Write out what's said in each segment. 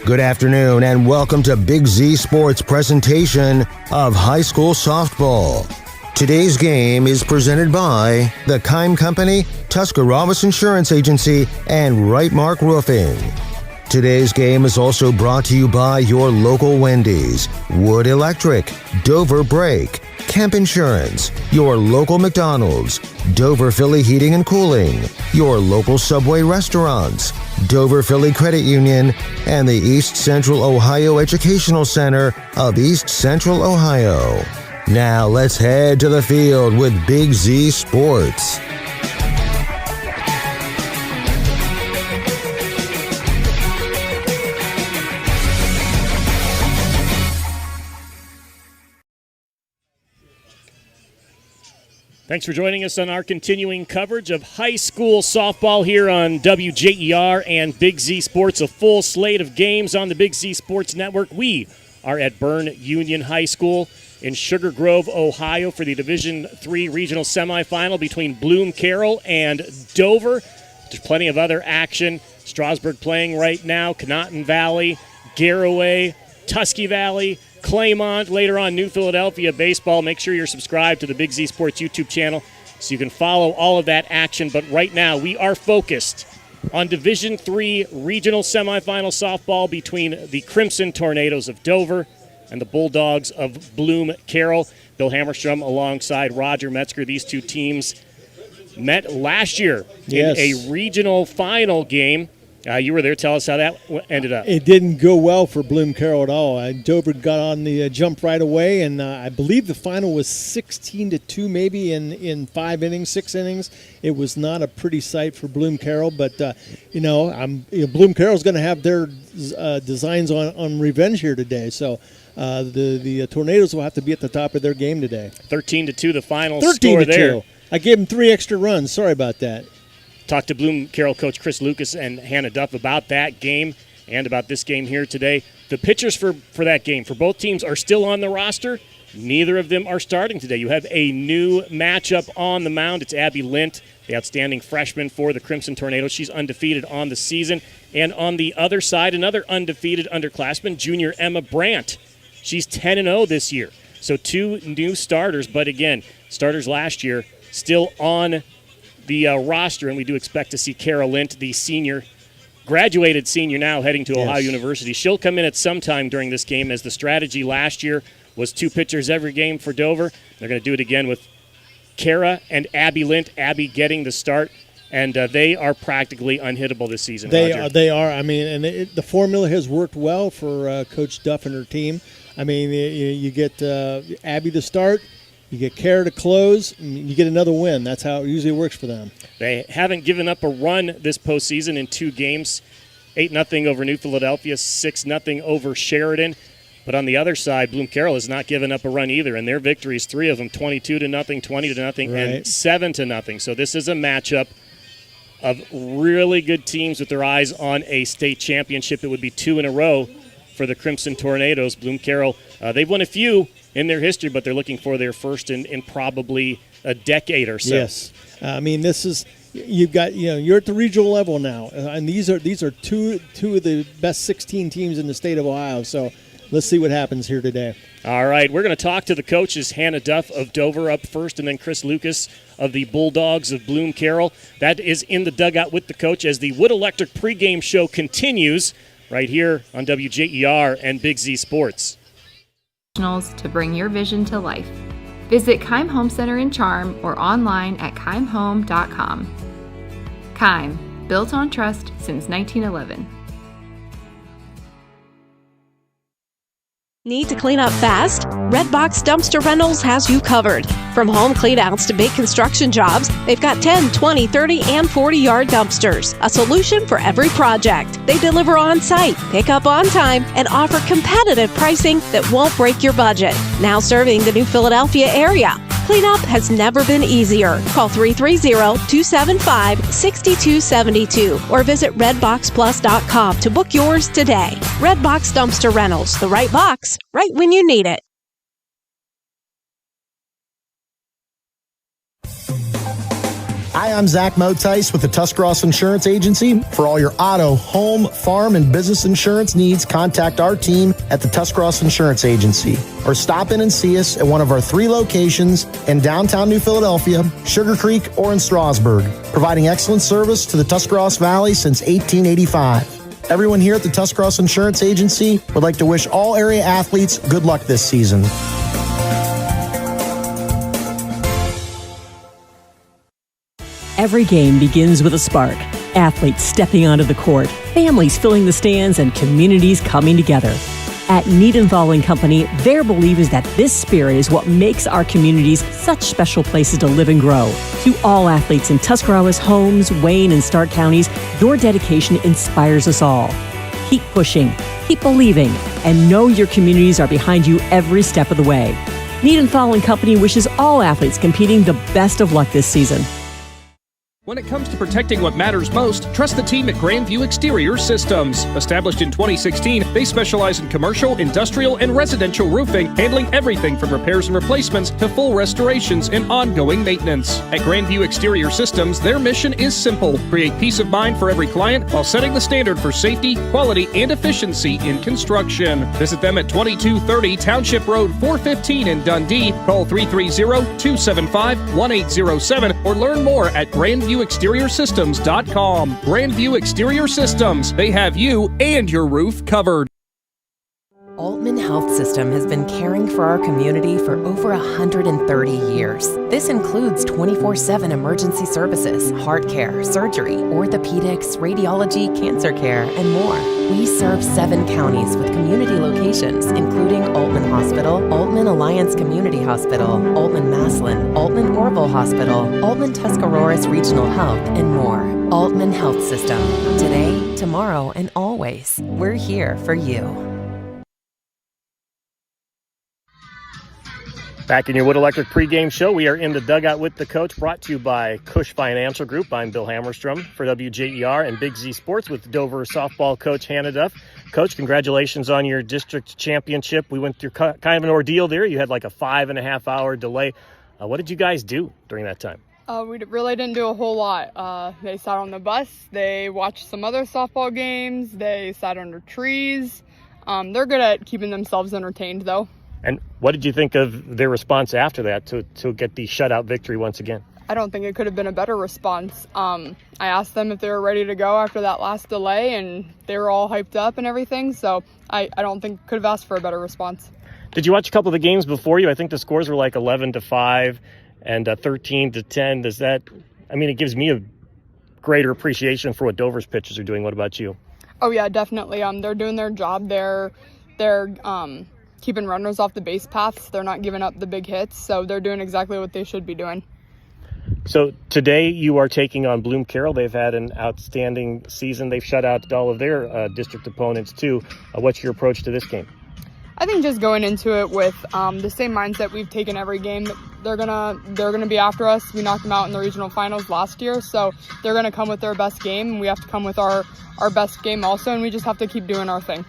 Good afternoon and welcome to Big Z Sports presentation of high school softball. Today's game is presented by the Kime Company, Tuscarawas Insurance Agency, and Right Mark Roofing. Today's game is also brought to you by your local Wendy's, Wood Electric, Dover Brake, Kemp Insurance, your local McDonald's, Dover Philly Heating and Cooling, your local Subway restaurants, Dover Philly Credit Union, and the East Central Ohio Educational Center of East Central Ohio. Now let's head to the field with Big Z Sports. Thanks for joining us on our continuing coverage of high school softball here on WJER and Big Z Sports, a full slate of games on the Big Z Sports Network. We are at Berne Union High School in Sugar Grove, Ohio for the Division III regional semifinal between Bloom-Carroll and Dover. There's plenty of other action. Strasburg playing right now, Conotton Valley, Garraway, Tusky Valley, Claymont, later on New Philadelphia baseball. Make sure you're subscribed to the Big Z Sports YouTube channel so you can follow all of that action. But right now we are focused on Division III regional semifinal softball between the Crimson Tornadoes of Dover and the Bulldogs of Bloom-Carroll. Bill Hammerstrom alongside Roger Metzger. These two teams met last year in a regional final game. You were there. Tell us how that ended up. It didn't go well for Bloom-Carroll at all. Dover got on the jump right away, and I believe the final was 16-2 maybe in 5 innings, 6 innings. It was not a pretty sight for Bloom-Carroll, but, Bloom-Carroll's going to have their designs on revenge here today. So the Tornadoes will have to be at the top of their game today. 13-2 the final score there. I gave them 3 extra runs. Sorry about that. Talked to Bloom-Carroll coach Chris Lucas and Hannah Duff about that game and about this game here today. The pitchers for that game, for both teams, are still on the roster. Neither of them are starting today. You have a new matchup on the mound. It's Abby Lint, the outstanding freshman for the Crimson Tornadoes. She's undefeated on the season. And on the other side, another undefeated underclassman, junior Emma Brandt. She's 10-0 this year. So 2 new starters, but again, starters last year still on the roster, and we do expect to see Kara Lint, the senior, graduated senior now, heading to Ohio University. She'll come in at some time during this game, as the strategy last year was 2 pitchers every game for Dover. They're going to do it again with Kara and Abby Lint. Abby getting the start, and they are practically unhittable this season. They are. I mean, and the formula has worked well for Coach Duff and her team. I mean, you get Abby to start, you get Kara to close, and you get another win. That's how it usually works for them. They haven't given up a run this postseason in 2 games. 8-0 over New Philadelphia, 6-0 over Sheridan. But on the other side, Bloom-Carroll has not given up a run either, and their victories, 3 of them, 22-0, 20-0, and 7-0. So this is a matchup of really good teams with their eyes on a state championship. It would be 2 in a row for the Crimson Tornadoes. Bloom-Carroll, they've won a few in their history, but they're looking for their first in probably a decade or so. Yes. I mean, this is you're at the regional level now, and these are two of the best 16 teams in the state of Ohio. So let's see what happens here today. All right, we're going to talk to the coaches, Hannah Duff of Dover up first, and then Chris Lucas of the Bulldogs of Bloom-Carroll. That is in the dugout with the coach as the Wood Electric pregame show continues right here on WJER and Big Z Sports. To bring your vision to life. Visit Kime Home Center in Charm or online at kimehome.com. Kime, built on trust since 1911. Need to clean up fast? Redbox Dumpster Rentals has you covered. From home cleanouts to big construction jobs, they've got 10, 20, 30, and 40-yard dumpsters. A solution for every project. They deliver on-site, pick up on time, and offer competitive pricing that won't break your budget. Now serving the New Philadelphia area. Cleanup has never been easier. Call 330-275-6272 or visit redboxplus.com to book yours today. Redbox Dumpster Rentals, the right box, right when you need it. Hi, I'm Zach Motice with the Tuscarawas Insurance Agency. For all your auto, home, farm, and business insurance needs, contact our team at the Tuscarawas Insurance Agency or stop in and see us at one of our 3 locations in downtown New Philadelphia, Sugar Creek, or in Strasburg, providing excellent service to the Tuscarawas Valley since 1885. Everyone here at the Tuscarawas Insurance Agency would like to wish all area athletes good luck this season. Every game begins with a spark. Athletes stepping onto the court, families filling the stands, and communities coming together. At Niedenthal & Company, their belief is that this spirit is what makes our communities such special places to live and grow. To all athletes in Tuscarawas, Holmes, Wayne, and Stark counties, your dedication inspires us all. Keep pushing, keep believing, and know your communities are behind you every step of the way. Niedenthal & Company wishes all athletes competing the best of luck this season. When it comes to protecting what matters most, trust the team at Grandview Exterior Systems. Established in 2016, they specialize in commercial, industrial, and residential roofing, handling everything from repairs and replacements to full restorations and ongoing maintenance. At Grandview Exterior Systems, their mission is simple: create peace of mind for every client while setting the standard for safety, quality, and efficiency in construction. Visit them at 2230 Township Road 415 in Dundee. Call 330-275-1807 or learn more at GrandviewExteriorSystems.com. Grandview Exterior Systems. They have you and your roof covered. Altman Health System has been caring for our community for over 130 years. This includes 24/7 emergency services, heart care, surgery, orthopedics, radiology, cancer care, and more. We serve 7 counties with community locations, including Altman Hospital, Altman Alliance Community Hospital, Altman Maslin, Altman Orville Hospital, Altman Tuscarawas Regional Health, and more. Altman Health System. Today, tomorrow, and always. We're here for you. Back in your Wood Electric pregame show, we are in the dugout with the coach, brought to you by Cush Financial Group. I'm Bill Hammerstrom for WJER and Big Z Sports with Dover softball coach Hannah Duff. Coach, congratulations on your district championship. We went through kind of an ordeal there. You had like a 5.5-hour delay. What did you guys do during that time? We really didn't do a whole lot. They sat on the bus. They watched some other softball games. They sat under trees. They're good at keeping themselves entertained, though. And what did you think of their response after that to get the shutout victory once again? I don't think it could have been a better response. I asked them if they were ready to go after that last delay, and they were all hyped up and everything, so I don't think could have asked for a better response. Did you watch a couple of the games before you? I think the scores were like 11-5 and 13-10. Does that, it gives me a greater appreciation for what Dover's pitchers are doing. What about you? Oh, yeah, definitely. They're doing their job. They're keeping runners off the base paths. They're not giving up the big hits, so they're doing exactly what they should be doing. So today you are taking on Bloom-Carroll. They've had an outstanding season. They've shut out all of their district opponents too. What's your approach to this game? I think just going into it with the same mindset we've taken every game. They're gonna be after us. We knocked them out in the regional finals last year, so they're gonna come with their best game, and we have to come with our best game also, and we just have to keep doing our thing.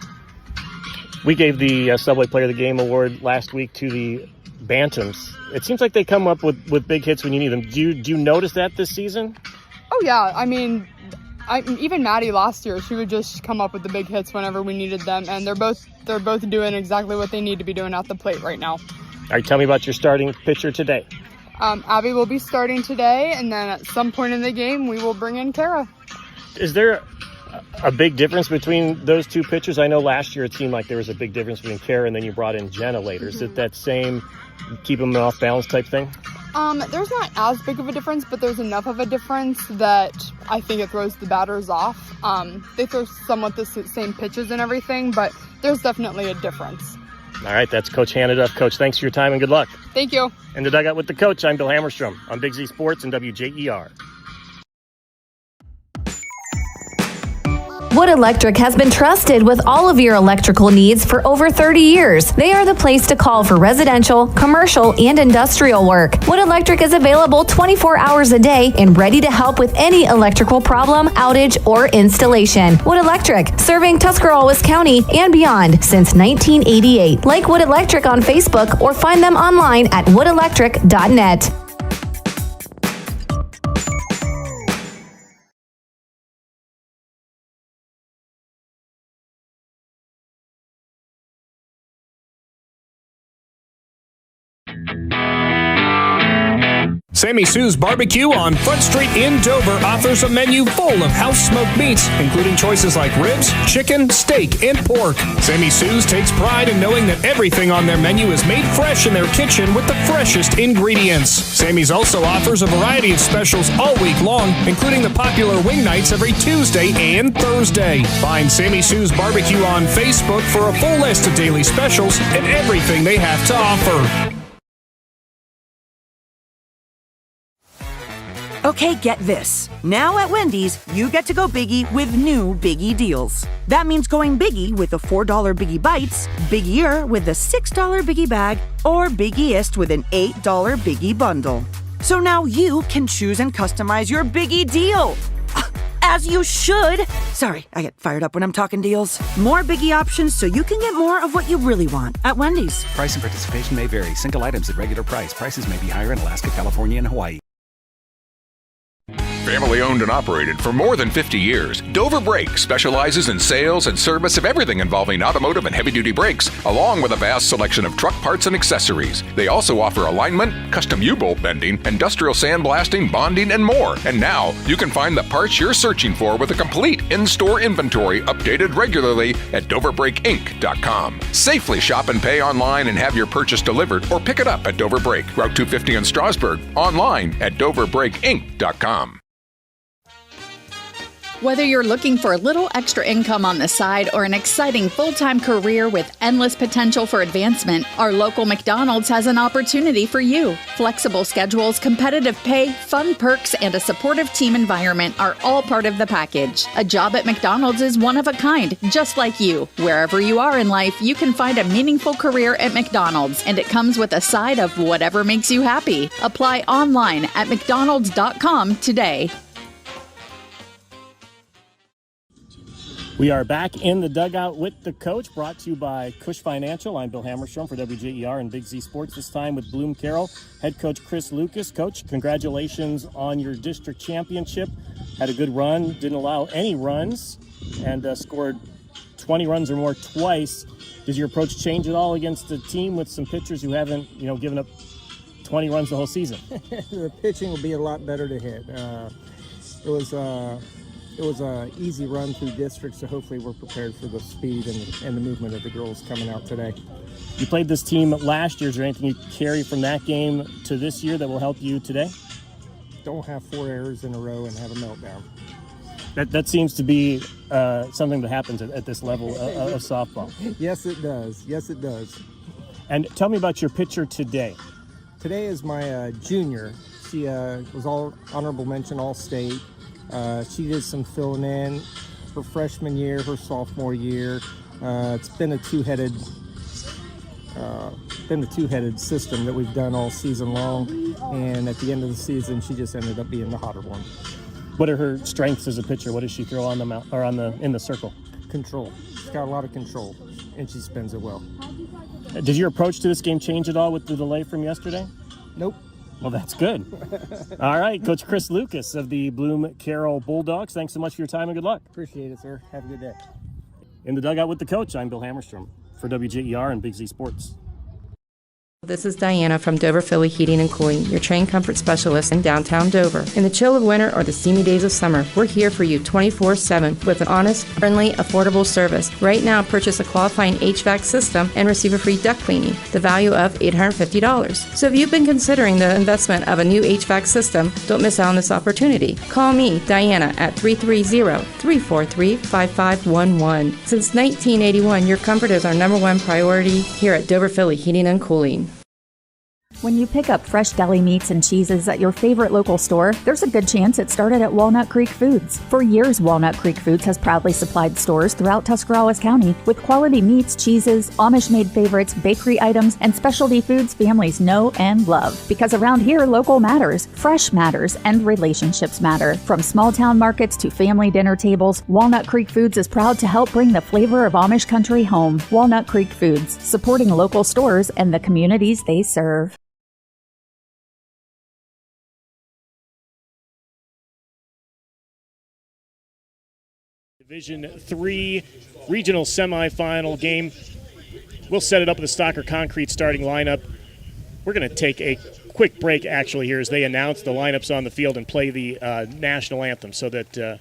We gave the Subway Player of the Game award last week to the Bantams. It seems like they come up with big hits when you need them. Do you notice that this season? Oh, yeah. Even Maddie last year, she would just come up with the big hits whenever we needed them, and they're both doing exactly what they need to be doing at the plate right now. All right, tell me about your starting pitcher today. Abby will be starting today, and then at some point in the game, we will bring in Kara. Is there a big difference between those two pitchers? I know last year it seemed like there was a big difference between Kara and then you brought in Jenna later. Is it that same keep them off balance type thing? There's not as big of a difference, but there's enough of a difference that I think it throws the batters off. They throw somewhat the same pitches and everything, but there's definitely a difference. All right, that's Coach Hannah Duff. Coach, thanks for your time and good luck. Thank you. In the dugout with the coach, I'm Bill Hammerstrom on Big Z Sports and WJER. Wood Electric has been trusted with all of your electrical needs for over 30 years. They are the place to call for residential, commercial, and industrial work. Wood Electric is available 24 hours a day and ready to help with any electrical problem, outage, or installation. Wood Electric, serving Tuscarawas County and beyond since 1988. Like Wood Electric on Facebook or find them online at woodelectric.net. Sammy Sue's Barbecue on Front Street in Dover offers a menu full of house-smoked meats, including choices like ribs, chicken, steak, and pork. Sammy Sue's takes pride in knowing that everything on their menu is made fresh in their kitchen with the freshest ingredients. Sammy's also offers a variety of specials all week long, including the popular wing nights every Tuesday and Thursday. Find Sammy Sue's Barbecue on Facebook for a full list of daily specials and everything they have to offer. Okay, get this. Now at Wendy's, you get to go biggie with new Biggie deals. That means going biggie with a $4 Biggie Bites, Biggier with a $6 Biggie Bag, or Biggiest with an $8 Biggie Bundle. So now you can choose and customize your Biggie deal. As you should. Sorry, I get fired up when I'm talking deals. More Biggie options so you can get more of what you really want at Wendy's. Price and participation may vary. Single items at regular price. Prices may be higher in Alaska, California, and Hawaii. Family owned and operated for more than 50 years, Dover Brake specializes in sales and service of everything involving automotive and heavy-duty brakes, along with a vast selection of truck parts and accessories. They also offer alignment, custom U-bolt bending, industrial sandblasting, bonding, and more. And now, you can find the parts you're searching for with a complete in-store inventory updated regularly at DoverBrakeInc.com. Safely shop and pay online and have your purchase delivered, or pick it up at Dover Brake, Route 250 in Strasburg, online at DoverBrakeInc.com. Whether you're looking for a little extra income on the side or an exciting full-time career with endless potential for advancement, our local McDonald's has an opportunity for you. Flexible schedules, competitive pay, fun perks, and a supportive team environment are all part of the package. A job at McDonald's is one of a kind, just like you. Wherever you are in life, you can find a meaningful career at McDonald's, and it comes with a side of whatever makes you happy. Apply online at mcdonalds.com today. We are back in the dugout with the coach, brought to you by Cush Financial. I'm Bill Hammerstrom for WJER and Big Z Sports, this time with Bloom-Carroll head coach Chris Lucas. Coach, congratulations on your district championship. Had a good run, didn't allow any runs, and scored 20 runs or more twice. Did your approach change at all against a team with some pitchers who haven't, given up 20 runs the whole season? The pitching will be a lot better to hit. It was an easy run through districts, so hopefully we're prepared for the speed and the movement of the girls coming out today. You played this team last year. Is there anything you carry from that game to this year that will help you today? Don't have 4 errors in a row and have a meltdown. That seems to be something that happens at this level of softball. Yes, it does. Yes, it does. And tell me about your pitcher today. Today is my junior. She was all honorable mention, all-state. She did some filling in her freshman year, her sophomore year. It's been a two-headed system that we've done all season long, and at the end of the season, she just ended up being the hotter one. What are her strengths as a pitcher? What does she throw on the mount or in the circle? Control. She's got a lot of control, and she spins it well. Did your approach to this game change at all with the delay from yesterday? Nope. Well, that's good. All right, Coach Chris Lucas of the Bloom-Carroll Bulldogs. Thanks so much for your time and good luck. Appreciate it, sir. Have a good day. In the dugout with the coach, I'm Bill Hammerstrom for WJER and Big Z Sports. This is Diana from Dover Philly Heating and Cooling, your train comfort specialist in downtown Dover. In the chill of winter or the steamy days of summer, we're here for you 24/7 with an honest, friendly, affordable service. Right now, purchase a qualifying HVAC system and receive a free duct cleaning, the value of $850. So if you've been considering the investment of a new HVAC system, don't miss out on this opportunity. Call me, Diana, at 330-343-5511. Since 1981, your comfort is our #1 priority here at Dover Philly Heating and Cooling. When you pick up fresh deli meats and cheeses at your favorite local store, there's a good chance it started at Walnut Creek Foods. For years, Walnut Creek Foods has proudly supplied stores throughout Tuscarawas County with quality meats, cheeses, Amish-made favorites, bakery items, and specialty foods families know and love. Because around here, local matters, fresh matters, and relationships matter. From small-town markets to family dinner tables, Walnut Creek Foods is proud to help bring the flavor of Amish country home. Walnut Creek Foods, supporting local stores and the communities they serve. Division 3 regional semifinal game. We'll set it up with the Stocker Concrete starting lineup. We're going to take a quick break, actually, here as they announce the lineups on the field and play the national anthem so that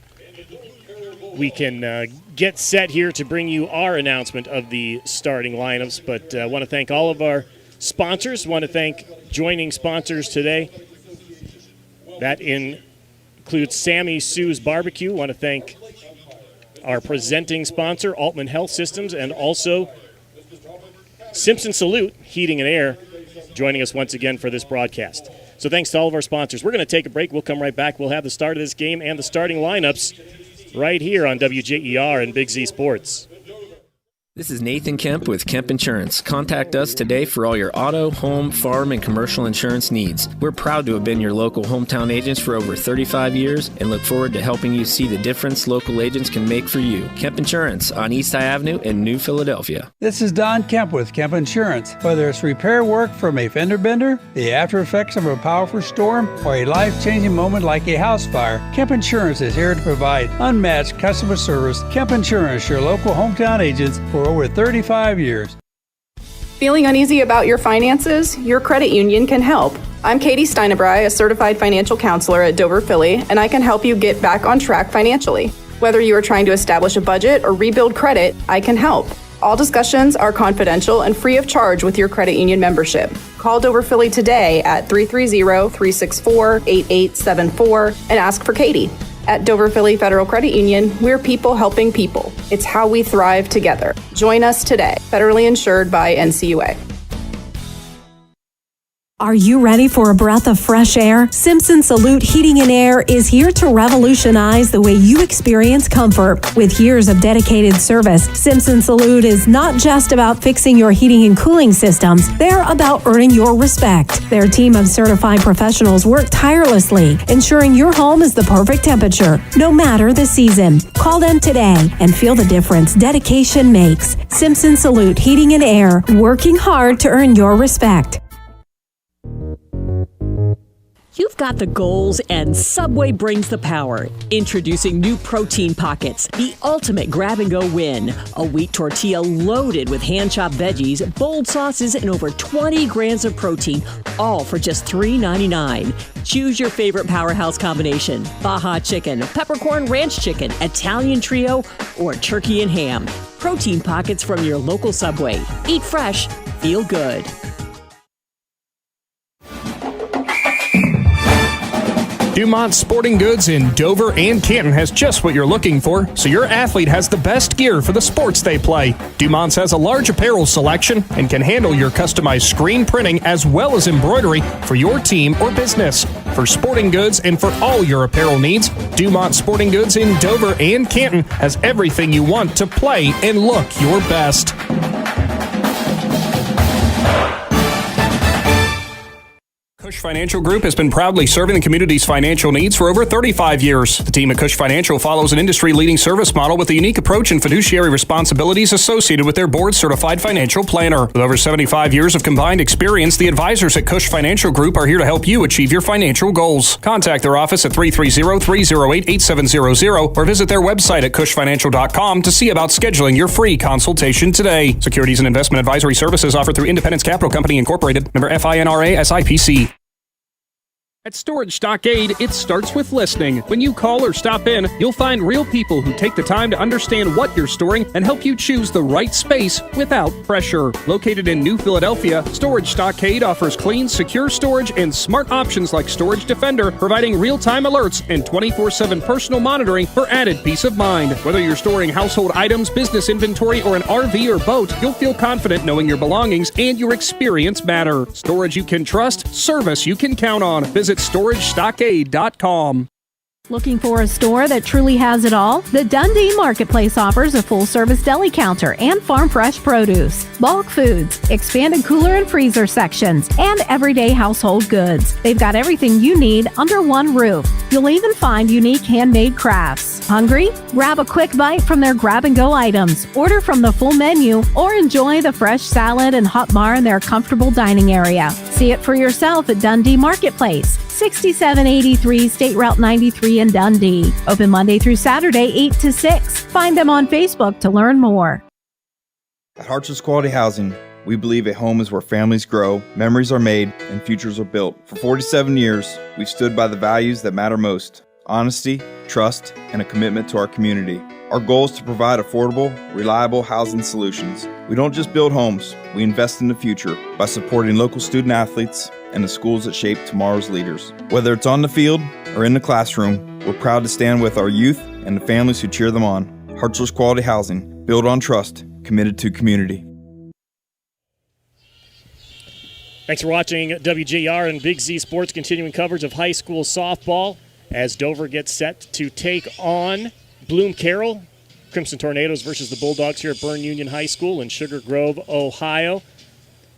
we can get set here to bring you our announcement of the starting lineups. But I want to thank all of our sponsors. Want to thank joining sponsors today. That includes Sammy Sue's Barbecue. Want to thank our presenting sponsor, Altman Health Systems, and also Simpson Salute Heating and Air, joining us once again for this broadcast. So thanks to all of our sponsors. We're going to take a break. We'll come right back. We'll have the start of this game and the starting lineups right here on WJER and Big Z Sports. This is Nathan Kemp with Kemp Insurance. Contact us today for all your auto, home, farm, and commercial insurance needs. We're proud to have been your local hometown agents for over 35 years and look forward to helping you see the difference local agents can make for you. Kemp Insurance on East High Avenue in New Philadelphia. This is Don Kemp with Kemp Insurance. Whether it's repair work from a fender bender, the after effects of a powerful storm, or a life-changing moment like a house fire, Kemp Insurance is here to provide unmatched customer service. Kemp Insurance, your local hometown agents for over 35 years. Feeling uneasy about your finances? Your credit union can help. I'm Katie Steinebry, a certified financial counselor at Dover Philly, and I can help you get back on track financially. Whether you are trying to establish a budget or rebuild credit, I can help. All discussions are confidential and free of charge with your credit union membership. Call Dover Philly today at 330-364-8874 and ask for Katie. At Dover Philly Federal Credit Union, we're people helping people. It's how we thrive together. Join us today. Federally insured by NCUA. Are you ready for a breath of fresh air? Simpson Salute Heating and Air is here to revolutionize the way you experience comfort. With years of dedicated service, Simpson Salute is not just about fixing your heating and cooling systems. They're about earning your respect. Their team of certified professionals work tirelessly, ensuring your home is the perfect temperature, no matter the season. Call them today and feel the difference dedication makes. Simpson Salute Heating and Air, working hard to earn your respect. You've got the goals and Subway brings the power. Introducing new Protein Pockets, the ultimate grab-and-go win. A wheat tortilla loaded with hand-chopped veggies, bold sauces, and over 20 grams of protein, all for just $3.99. Choose your favorite powerhouse combination: Baja Chicken, Peppercorn Ranch Chicken, Italian Trio, or Turkey and Ham. Protein Pockets from your local Subway. Eat fresh, feel good. Dumont Sporting Goods in Dover and Canton has just what you're looking for, so your athlete has the best gear for the sports they play. Dumont's has a large apparel selection and can handle your customized screen printing as well as embroidery for your team or business. For sporting goods and for all your apparel needs, Dumont Sporting Goods in Dover and Canton has everything you want to play and look your best. Cush Financial Group has been proudly serving the community's financial needs for over 35 years. The team at Cush Financial follows an industry-leading service model with a unique approach and fiduciary responsibilities associated with their board-certified financial planner. With over 75 years of combined experience, the advisors at Cush Financial Group are here to help you achieve your financial goals. Contact their office at 330-308-8700 or visit their website at cushfinancial.com to see about scheduling your free consultation today. Securities and investment advisory services offered through Independence Capital Company Incorporated, member FINRA SIPC. At Storage Stockade, it starts with listening. When you call or stop in, you'll find real people who take the time to understand what you're storing and help you choose the right space without pressure. Located in New Philadelphia, Storage Stockade offers clean, secure storage and smart options like Storage Defender, providing real-time alerts and 24/7 personal monitoring for added peace of mind. Whether you're storing household items, business inventory, or an RV or boat, you'll feel confident knowing your belongings and your experience matter. Storage you can trust, service you can count on. Visit StorageStockade.com. Looking for a store that truly has it all? The Dundee Marketplace offers a full-service deli counter and farm-fresh produce, bulk foods, expanded cooler and freezer sections, and everyday household goods. They've got everything you need under one roof. You'll even find unique handmade crafts. Hungry? Grab a quick bite from their grab-and-go items, order from the full menu, or enjoy the fresh salad and hot bar in their comfortable dining area. See it for yourself at Dundee Marketplace, 6783 State Route 93 in Dundee. Open Monday through Saturday, 8 to 6. Find them on Facebook to learn more. At Hartson's Quality Housing, We believe a home is where families grow, memories are made, and futures are built. For 47 years, we've stood by the values that matter most: honesty, trust, and a commitment to our community. Our goal is to provide affordable, reliable housing solutions. We don't just build homes, we invest in the future by supporting local student athletes and the schools that shape tomorrow's leaders. Whether it's on the field or in the classroom, we're proud to stand with our youth and the families who cheer them on. Hartzler's Quality Housing, built on trust, committed to community. Thanks for watching WJER and Big Z Sports, continuing coverage of high school softball as Dover gets set to take on Bloom-Carroll. Crimson Tornadoes versus the Bulldogs here at Berne Union High School in Sugar Grove, Ohio.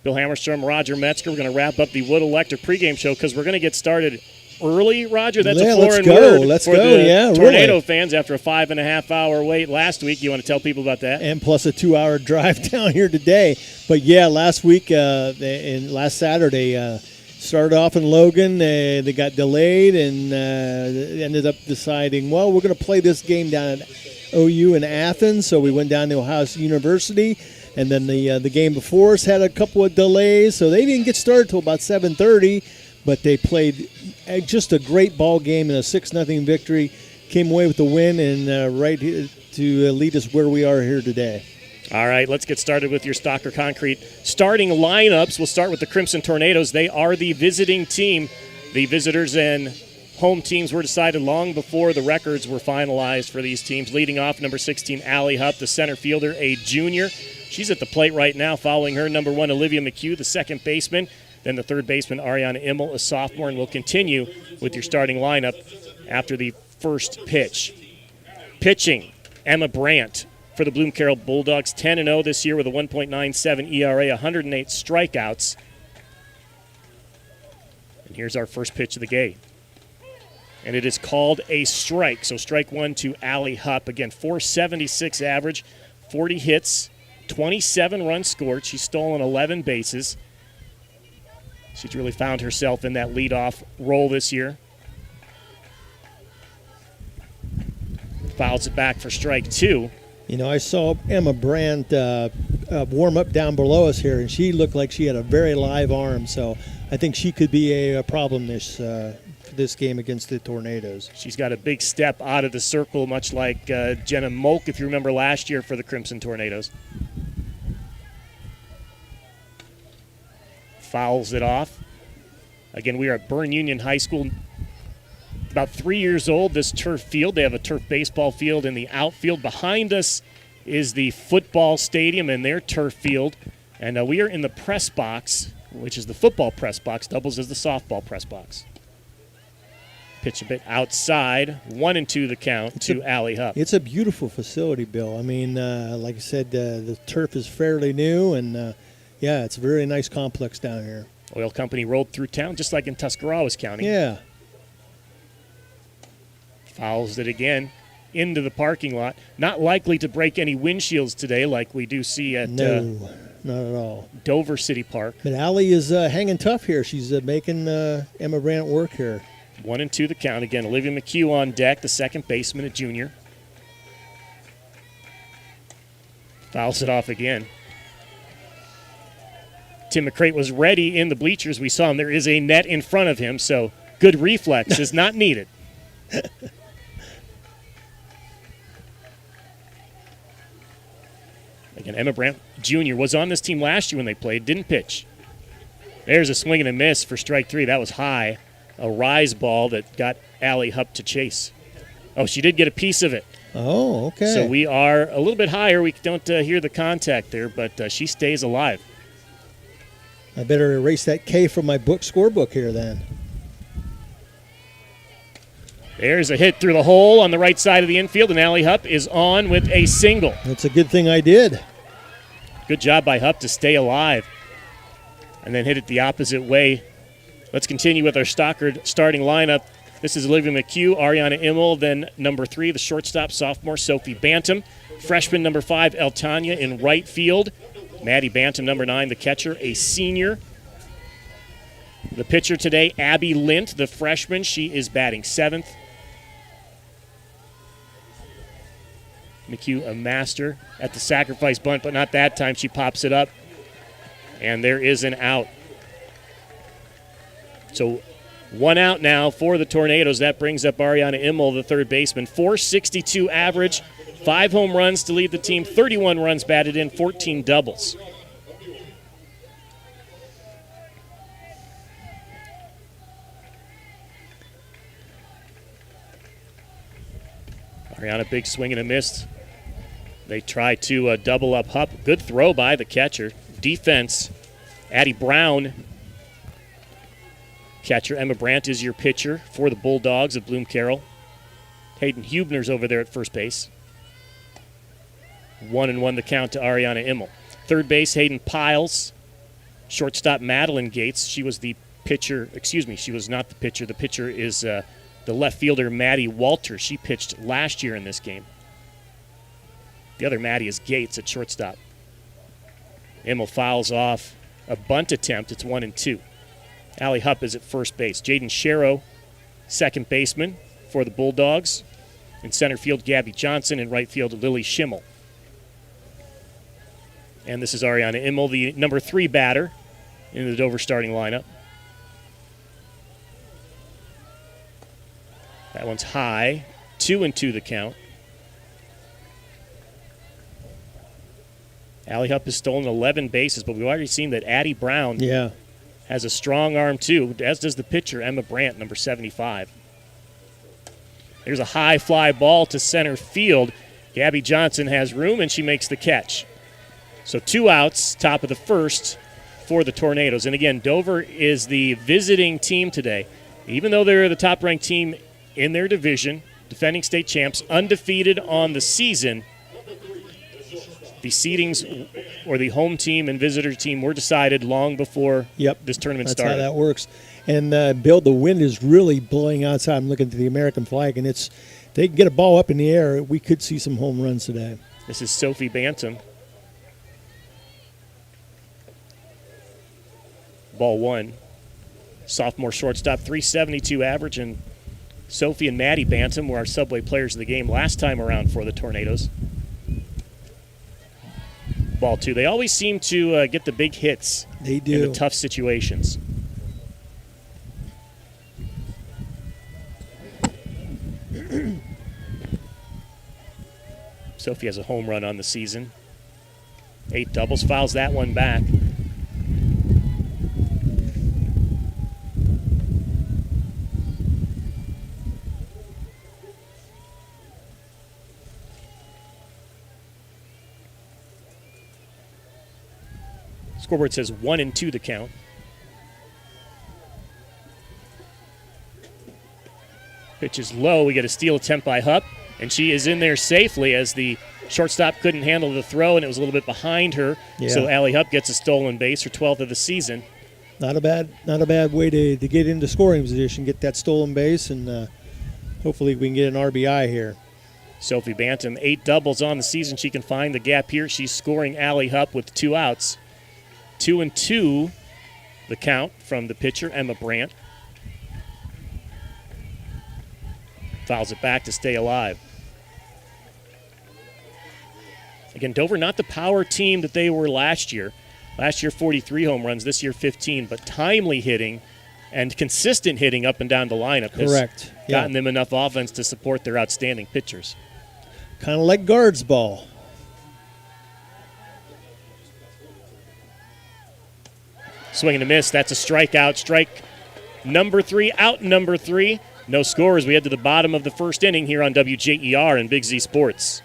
Bill Hammerstrom, Roger Metzger. We're going to wrap up the Wood Electric pregame show because we're going to get started early, Roger. That's a foreign word for the Tornado fans after a 5.5-hour wait last week. You want to tell people about that? And plus a 2-hour drive down here today. But, yeah, last week and last Saturday started off in Logan. They got delayed and ended up deciding, well, we're going to play this game down at OU in Athens. So we went down to Ohio University. And then the game before us had a couple of delays. So they didn't get started until about 7:30. But they played just a great ball game and a 6-0 victory. Came away with the win and right to lead us where we are here today. All right, let's get started with your Stocker Concrete starting lineups. We'll start with the Crimson Tornadoes. They are the visiting team. The visitors and home teams were decided long before the records were finalized for these teams. Leading off, number 16, Allie Hupp, the center fielder, a junior. She's at the plate right now. Following her, number 1, Olivia McHugh, the second baseman. Then the third baseman, Ariana Immel, a sophomore, and we'll continue with your starting lineup after the first pitch. Pitching, Emma Brandt for the Bloom-Carroll Bulldogs, 10-0 this year with a 1.97 ERA, 108 strikeouts. And here's our first pitch of the game. And it is called a strike. So strike one to Allie Hupp. Again, 476 average, 40 hits, 27 runs scored. She's stolen 11 bases. She's really found herself in that leadoff role this year. Fouls it back for strike two. You know, I saw Emma Brandt warm up down below us here, and she looked like she had a very live arm. So I think she could be a problem this game against the Tornadoes. She's got a big step out of the circle, much like Jenna Molk, if you remember last year for the Crimson Tornadoes. Fouls it off. Again, we are at Berne Union High School. About 3 years old, this turf field. They have a turf baseball field in the outfield. Behind us is the football stadium and their turf field. And we are in the press box, which is the football press box, doubles as the softball press box. Pitch a bit outside, 1-2 the count to Allie Hupp. It's a beautiful facility, Bill. I mean, like I said, the turf is fairly new, and yeah, it's a very nice complex down here. Oil company rolled through town, just like in Tuscarawas County. Yeah. Fouls it again into the parking lot. Not likely to break any windshields today like we do see at no, not at all. Dover City Park. But Allie is hanging tough here. She's making Emma Brandt work here. 1-2 the count. Again, Olivia McHugh on deck, the second baseman, a junior. Fouls it off again. Tim McCrate was ready in the bleachers. We saw him. There is a net in front of him, so good reflex is not needed. Again, Emma Brandt Jr. was on this team last year when they played, didn't pitch. There's a swing and a miss for strike three. That was high. A rise ball that got Allie Hupp to chase. Oh, she did get a piece of it. Oh, okay. So we are a little bit higher. We don't hear the contact there, but she stays alive. I better erase that K from my scorebook here then. There's a hit through the hole on the right side of the infield, and Allie Hupp is on with a single. That's a good thing I did. Good job by Hupp to stay alive and then hit it the opposite way. Let's continue with our Stockard starting lineup. This is Olivia McHugh, Ariana Immel, then number 3, the shortstop, sophomore Sophie Bantam. Freshman number 5, Eltania in right field. Maddie Bantam, number 9, the catcher, a senior. The pitcher today, Abby Lint, the freshman. She is batting 7th. McHugh, a master at the sacrifice bunt, but not that time. She pops it up. And there is an out. So 1 out now for the Tornadoes. That brings up Ariana Immel, the third baseman. .462 average, 5 home runs to lead the team, 31 runs batted in, 14 doubles. Ariana, big swing and a miss. They try to double up Hupp. Good throw by the catcher. Defense, Addie Brown. Catcher Emma Brandt is your pitcher for the Bulldogs of Bloom-Carroll. Hayden Hubner's over there at first base. 1-1 the count to Ariana Immel. Third base, Hayden Piles. Shortstop, Madeline Gates. She was the pitcher. Excuse me, she was not the pitcher. The pitcher is the left fielder, Maddie Walter. She pitched last year in this game. The other Maddie is Gates at shortstop. Immel fouls off a bunt attempt. It's 1-2. Allie Hupp is at first base. Jaden Sharrow, second baseman for the Bulldogs. In center field, Gabby Johnson. In right field, Lily Schimmel. And this is Ariana Immel, the number 3 batter in the Dover starting lineup. That one's high. 2-2 the count. Allie Hupp has stolen 11 bases, but we've already seen that Addie Brown has a strong arm too, as does the pitcher, Emma Brandt, number 75. There's a high fly ball to center field. Gabby Johnson has room, and she makes the catch. So 2 outs, top of the first for the Tornadoes. And again, Dover is the visiting team today. Even though they're the top-ranked team in their division, defending state champs, undefeated on the season, the seedings or the home team and visitor team were decided long before this tournament started. That's how that works. And, Bill, the wind is really blowing outside. I'm looking at the American flag, and if they can get a ball up in the air, we could see some home runs today. This is Sophie Bantam. Ball 1. Sophomore shortstop, .372 average, and Sophie and Maddie Bantam were our Subway players of the game last time around for the Tornadoes. Ball 2. They always seem to get the big hits. They do. In the tough situations. Sophie has a home run on the season. 8 doubles, fouls that one back. Scoreboard says 1-2 the count. Pitch is low. We get a steal attempt by Hupp, and she is in there safely as the shortstop couldn't handle the throw, and it was a little bit behind her. Yeah. So Allie Hupp gets a stolen base, her 12th of the season. Not a bad way to get into scoring position, get that stolen base, and hopefully we can get an RBI here. Sophie Bantam, 8 doubles on the season. She can find the gap here. She's scoring Allie Hupp with 2 outs. 2-2 the count from the pitcher, Emma Brandt. Fouls it back to stay alive. Again, Dover not the power team that they were last year. Last year, 43 home runs. This year, 15. But timely hitting and consistent hitting up and down the lineup has gotten them enough offense to support their outstanding pitchers. Kind of like guards ball. Swing and a miss. That's a strikeout. Strike number 3, out number 3. No score as we head to the bottom of the first inning here on WJER and Big Z Sports.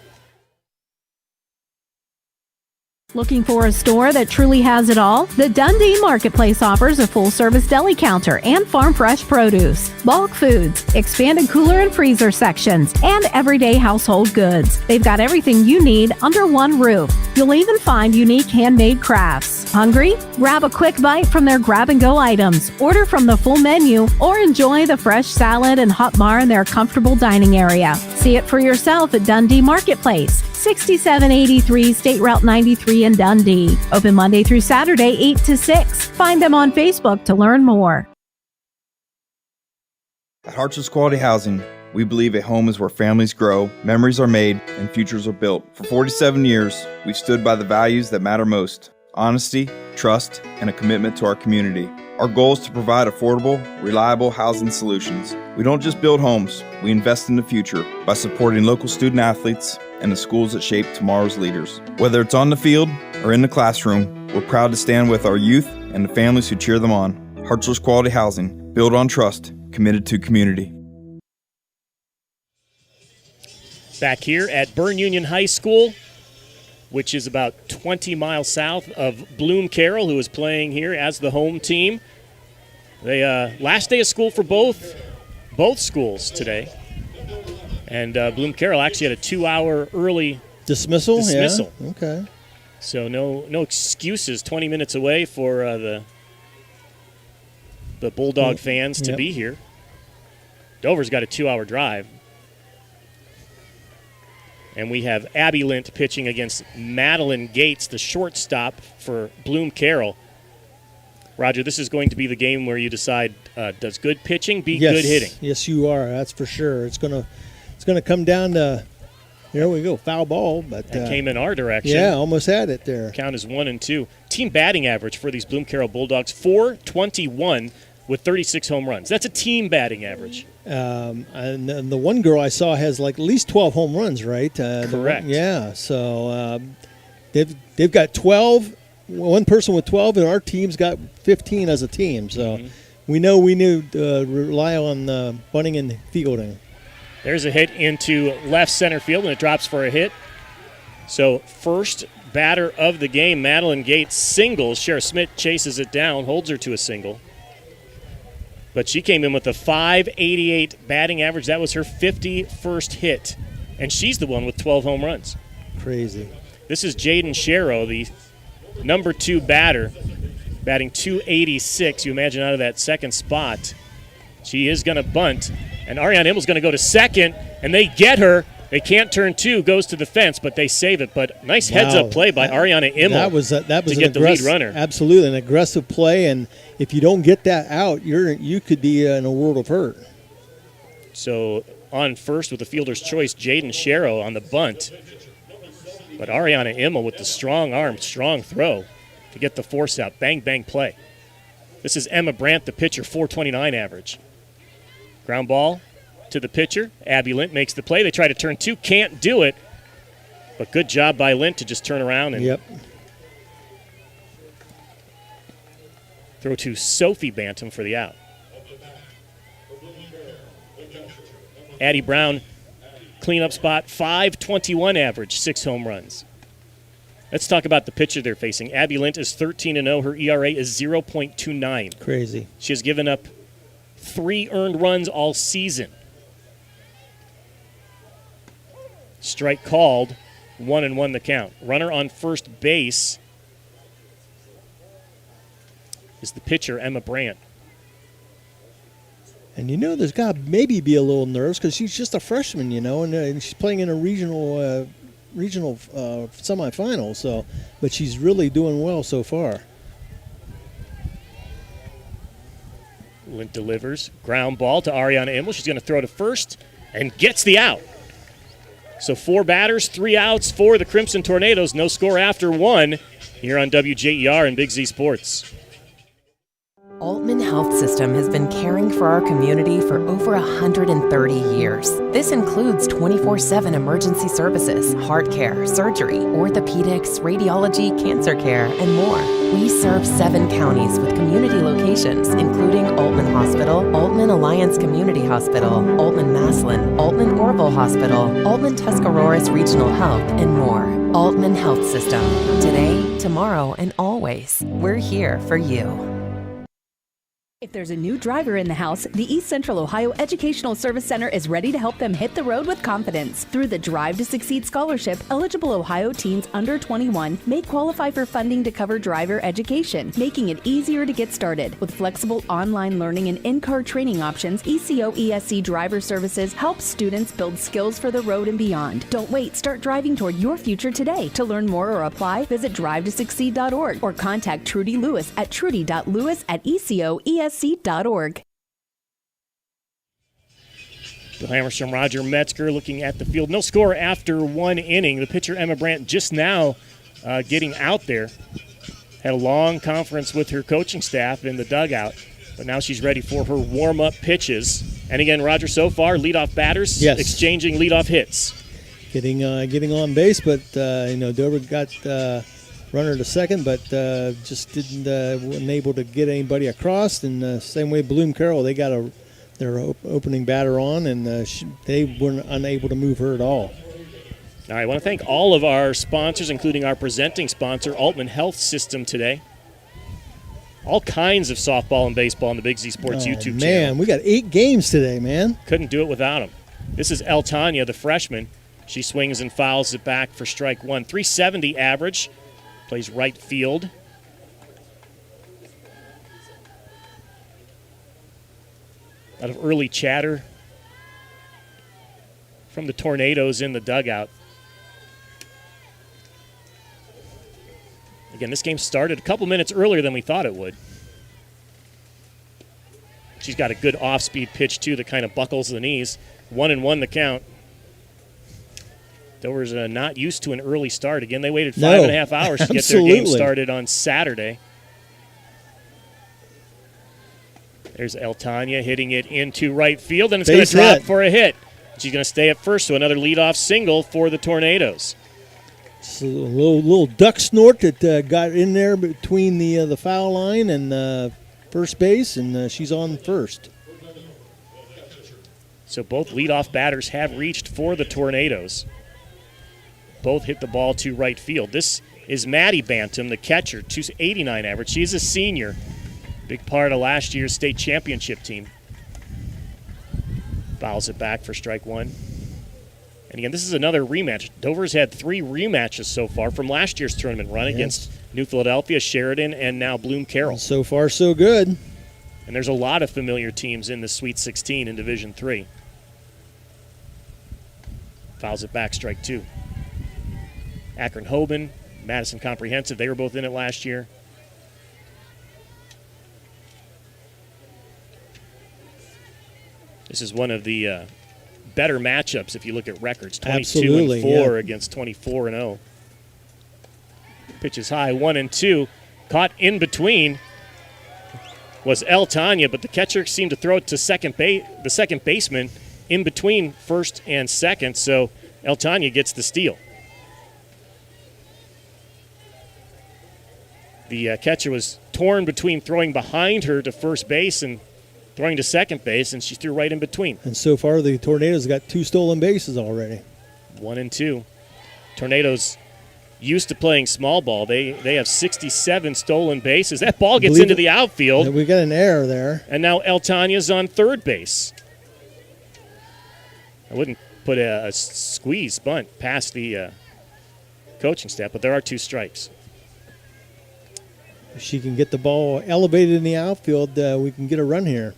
Looking for a store that truly has it all? The Dundee Marketplace offers a full-service deli counter and farm fresh produce, bulk foods, expanded cooler and freezer sections, and everyday household goods. They've got everything you need under one roof. You'll even find unique handmade crafts. Hungry? Grab a quick bite from their grab-and-go items, order from the full menu, or enjoy the fresh salad and hot bar in their comfortable dining area. See it for yourself at Dundee Marketplace, 6783 State Route 93 in Dundee. Open Monday through Saturday, 8 to 6. Find them on Facebook to learn more. At Harts's Quality Housing, we believe a home is where families grow, memories are made, and futures are built. For 47 years, we've stood by the values that matter most: honesty, trust, and a commitment to our community. Our goal is to provide affordable, reliable housing solutions. We don't just build homes, we invest in the future by supporting local student athletes and the schools that shape tomorrow's leaders. Whether it's on the field or in the classroom, we're proud to stand with our youth and the families who cheer them on. Hartzler's Quality Housing, built on trust, committed to community. Back here at Berne Union High School, which is about 20 miles south of Bloom-Carroll, who is playing here as the home team. They last day of school for both schools today. And Bloom-Carroll actually had a 2-hour early dismissal. Yeah. Okay. So no excuses. 20 minutes away for the Bulldog fans to be here. Dover's got a 2-hour drive. And we have Abby Lint pitching against Madeline Gates, the shortstop for Bloom-Carroll. Roger, this is going to be the game where you decide, does good pitching beat good hitting? Yes, you are. That's for sure. It's gonna come down to, here we go, foul ball. But that came in our direction. Yeah, almost had it there. Count is 1-2. Team batting average for these Bloom-Carroll Bulldogs, .421 with 36 home runs. That's a team batting average. And the one girl I saw has like at least 12 home runs, right? Correct. So they've got 12. One person with 12, and our team's got 15 as a team. So we need to rely on bunting and fielding. There's a hit into left center field, and it drops for a hit. So first batter of the game, Madeline Gates singles. Shara Smith chases it down, holds her to a single. But she came in with a .588 batting average. That was her 51st hit, and she's the one with 12 home runs. Crazy. This is Jaden Sharrow, the number 2 batter, batting .286. You imagine out of that second spot. She is going to bunt, and Ariana Immel's going to go to second, and they get her. They can't turn 2, goes to the fence, but they save it. But nice heads-up play by Ariana Immel to get the lead runner. Absolutely, an aggressive play, and if you don't get that out, you could be in a world of hurt. So on first with the fielder's choice, Jaden Sharrow on the bunt. But Ariana Immel with the strong arm, strong throw to get the force out. Bang, bang play. This is Emma Brandt, the pitcher, .429 average. Ground ball to the pitcher. Abby Lint makes the play. They try to turn 2, can't do it. But good job by Lint to just turn around and throw to Sophie Bantam for the out. Addie Brown, cleanup spot, .521 average, 6 home runs. Let's talk about the pitcher they're facing. Abby Lint is 13-0. Her ERA is 0.29. Crazy. She has given up 3 earned runs all season. Strike called, 1-1 the count. Runner on first base is the pitcher, Emma Brandt. And there's got to maybe be a little nerves because she's just a freshman, and she's playing in a regional semifinal. So, but she's really doing well so far. Lint delivers. Ground ball to Ariana Immel. She's going to throw to first and gets the out. So 4 batters, 3 outs for the Crimson Tornadoes. No score after 1 here on WJER and Big Z Sports. Altman Health System has been caring for our community for over 130 years. This includes 24/7 emergency services, heart care, surgery, orthopedics, radiology, cancer care, and more. We serve 7 counties with community locations, including Altman Hospital, Altman Alliance Community Hospital, Altman Maslin, Altman Orville Hospital, Altman Tuscaroras Regional Health, and more. Altman Health System. Today, tomorrow, and always. We're here for you. If there's a new driver in the house, the East Central Ohio Educational Service Center is ready to help them hit the road with confidence. Through the Drive to Succeed Scholarship, eligible Ohio teens under 21 may qualify for funding to cover driver education, making it easier to get started. With flexible online learning and in-car training options, ECO ESC Driver Services helps students build skills for the road and beyond. Don't wait, start driving toward your future today. To learn more or apply, visit drivetosucceed.org or contact Trudy Lewis at trudy.lewis@ecoesc.org. Bill Hammerstrom, Roger Metzger looking at the field. No score after 1 inning. The pitcher, Emma Brandt, just now getting out there. Had a long conference with her coaching staff in the dugout, but now she's ready for her warm-up pitches. And again, Roger, so far, leadoff batters exchanging leadoff hits. Getting on base, but Dover got runner to second, but just wasn't able to get anybody across. And same way Bloom-Carroll, they got their opening batter on, and they were unable to move her at all. All right, I want to thank all of our sponsors, including our presenting sponsor, Altman Health System, today. All kinds of softball and baseball on the Big Z Sports YouTube channel. Man, we got 8 games today, man. Couldn't do it without them. This is El Tanya, the freshman. She swings and fouls it back for strike one. 370 average. Plays right field. A lot of early chatter from the Tornadoes in the dugout. Again, this game started a couple minutes earlier than we thought it would. She's got a good off-speed pitch, too, that kind of buckles the knees. 1-1 the count. Dover's not used to an early start. Again, they waited 5.5 hours to get their game started on Saturday. There's El Tanya hitting it into right field, and it's going to drop for a hit. She's going to stay at first, so another leadoff single for the Tornadoes. It's a little duck snort that got in there between the foul line and first base, and she's on first. So both leadoff batters have reached for the Tornadoes. Both hit the ball to right field. This is Maddie Bantam, the catcher, 289 average. She's a senior. Big part of last year's state championship team. Fouls it back for strike one. And again, this is another rematch. Dover's had 3 rematches so far from last year's tournament run against New Philadelphia, Sheridan, and now Bloom-Carroll. So far, so good. And there's a lot of familiar teams in the Sweet 16 in Division III. Fouls it back, strike two. Akron-Hoban, Madison Comprehensive, they were both in it last year. This is one of the better matchups if you look at records. 22-4 against 24-0. Pitch is high, 1-2. Caught in between was El Tanya, but the catcher seemed to throw it to the second baseman in between first and second, so El Tanya gets the steal. The catcher was torn between throwing behind her to first base and throwing to second base, and she threw right in between. And so far, the Tornadoes got 2 stolen bases already. 1-2. Tornadoes used to playing small ball. They have 67 stolen bases. That ball gets into the outfield. We got an error there. And now El Tanya's on third base. I wouldn't put a squeeze bunt past the coaching staff, but there are 2 strikes. If she can get the ball elevated in the outfield, we can get a run here.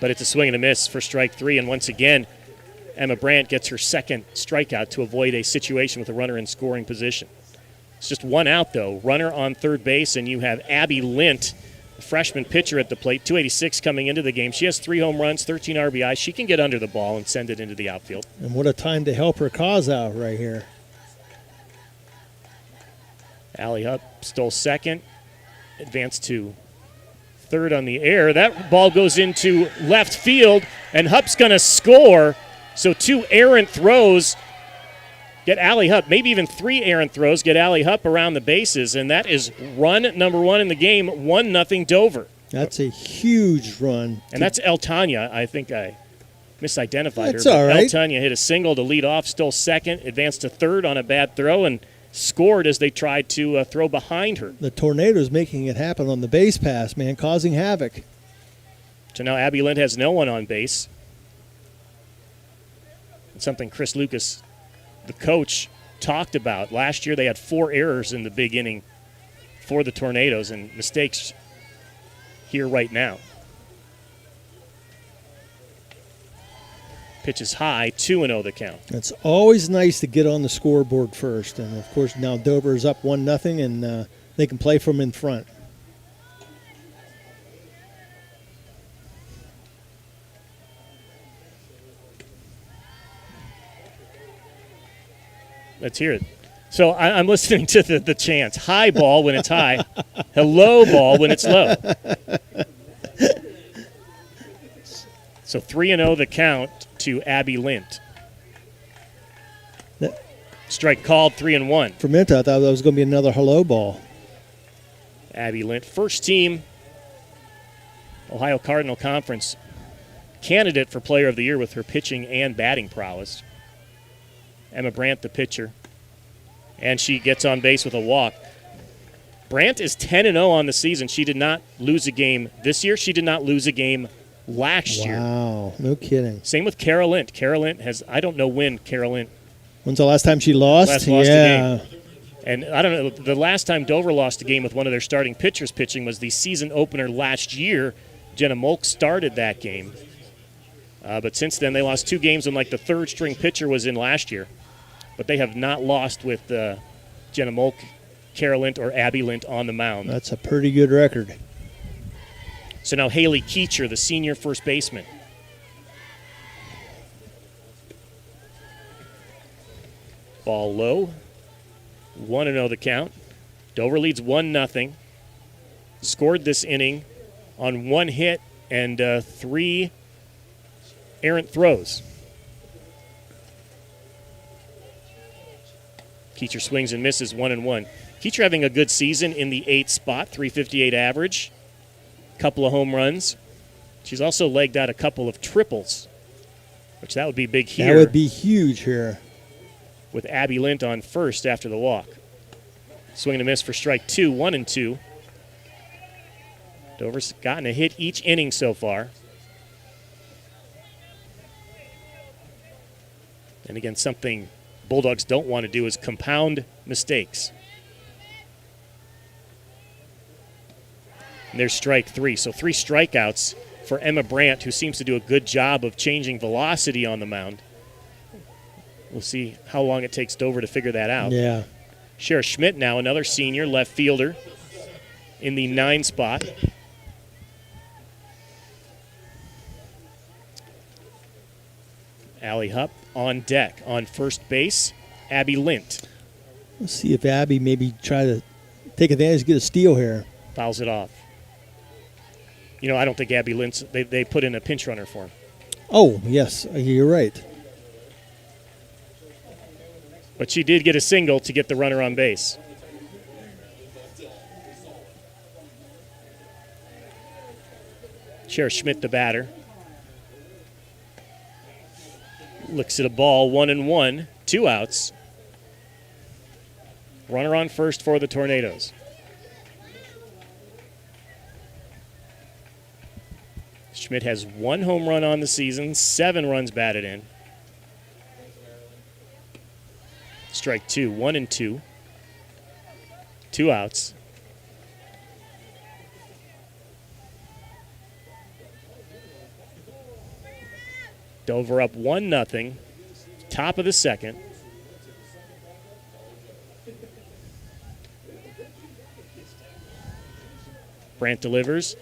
But it's a swing and a miss for strike 3, and once again, Emma Brandt gets her second strikeout to avoid a situation with a runner in scoring position. It's just 1 out, though. Runner on third base, and you have Abby Lint, a freshman pitcher at the plate, 286 coming into the game. She has 3 home runs, 13 RBIs. She can get under the ball and send it into the outfield. And what a time to help her cause out right here. Allie Hupp stole second, advanced to third on the air. That ball goes into left field, and Hupp's going to score. So 2 errant throws get Allie Hupp, maybe even 3 errant throws get Allie Hupp around the bases, and that is run number 1 in the game, 1-0 Dover. That's a huge run. And that's El Tanya. I think I misidentified her. That's all right. El Tanya hit a single to lead off, stole second, advanced to third on a bad throw, and scored as they tried to throw behind her. The Tornadoes making it happen on the base pass, man, causing havoc. So now Abby Lind has no one on base. It's something Chris Lucas, the coach, talked about. Last year they had 4 errors in the big inning for the Tornadoes, and mistakes here right now. Pitch is high, 2-0 the count. It's always nice to get on the scoreboard first. And, of course, now Dover is up 1-0, and they can play from in front. Let's hear it. So I'm listening to the chants. High ball when it's high. Hello ball when it's low. So 3-0 the count to Abby Lint. Strike called, 3-1. For a minute, I thought that was going to be another hello ball. Abby Lint, first team Ohio Cardinal Conference candidate for Player of the Year with her pitching and batting prowess. Emma Brandt, the pitcher. And she gets on base with a walk. Brandt is 10-0 on the season. She did not lose a game this year. She did not lose a game last year. Wow, no kidding. Same with Carol Lint. Carol Lint has, I don't know when Carol Lint. When's the last time she lost? Lost a game. And I don't know, the last time Dover lost a game with one of their starting pitchers pitching was the season opener last year. Jenna Molk started that game. But since then, they lost 2 games when, like, the third-string pitcher was in last year. But they have not lost with Jenna Molk, Carol Lint, or Abby Lint on the mound. That's a pretty good record. So now Haley Keecher, the senior first baseman. Ball low. 1-0 the count. Dover leads 1-0. Scored this inning on 1 hit and 3 errant throws. Keecher swings and misses 1-1. Keecher having a good season in the 8th spot, 358 average. Couple of home runs. She's also legged out a couple of triples, which that would be big here. That would be huge here. With Abby Lint on first after the walk. Swing and a miss for strike 2, 1-2. Dover's gotten a hit each inning so far. And again, something Bulldogs don't want to do is compound mistakes. And there's strike 3. So 3 strikeouts for Emma Brandt, who seems to do a good job of changing velocity on the mound. We'll see how long it takes Dover to figure that out. Yeah. Shara Schmidt now, another senior left fielder in the 9 spot. Allie Hupp on deck. On first base, Abby Lint. Let's see if Abby maybe try to take advantage, get a steal here. Fouls it off. You know, I don't think Abby Lint, they put in a pinch runner for him. Oh, yes, you're right. But she did get a single to get the runner on base. Shara Schmidt, the batter. Looks at a ball, 1-1, 2 outs. Runner on first for the Tornadoes. Schmidt has 1 home run on the season, 7 runs batted in. Strike 2, 1-2. 2 outs. Dover up 1-0. Top of the second. Brandt delivers.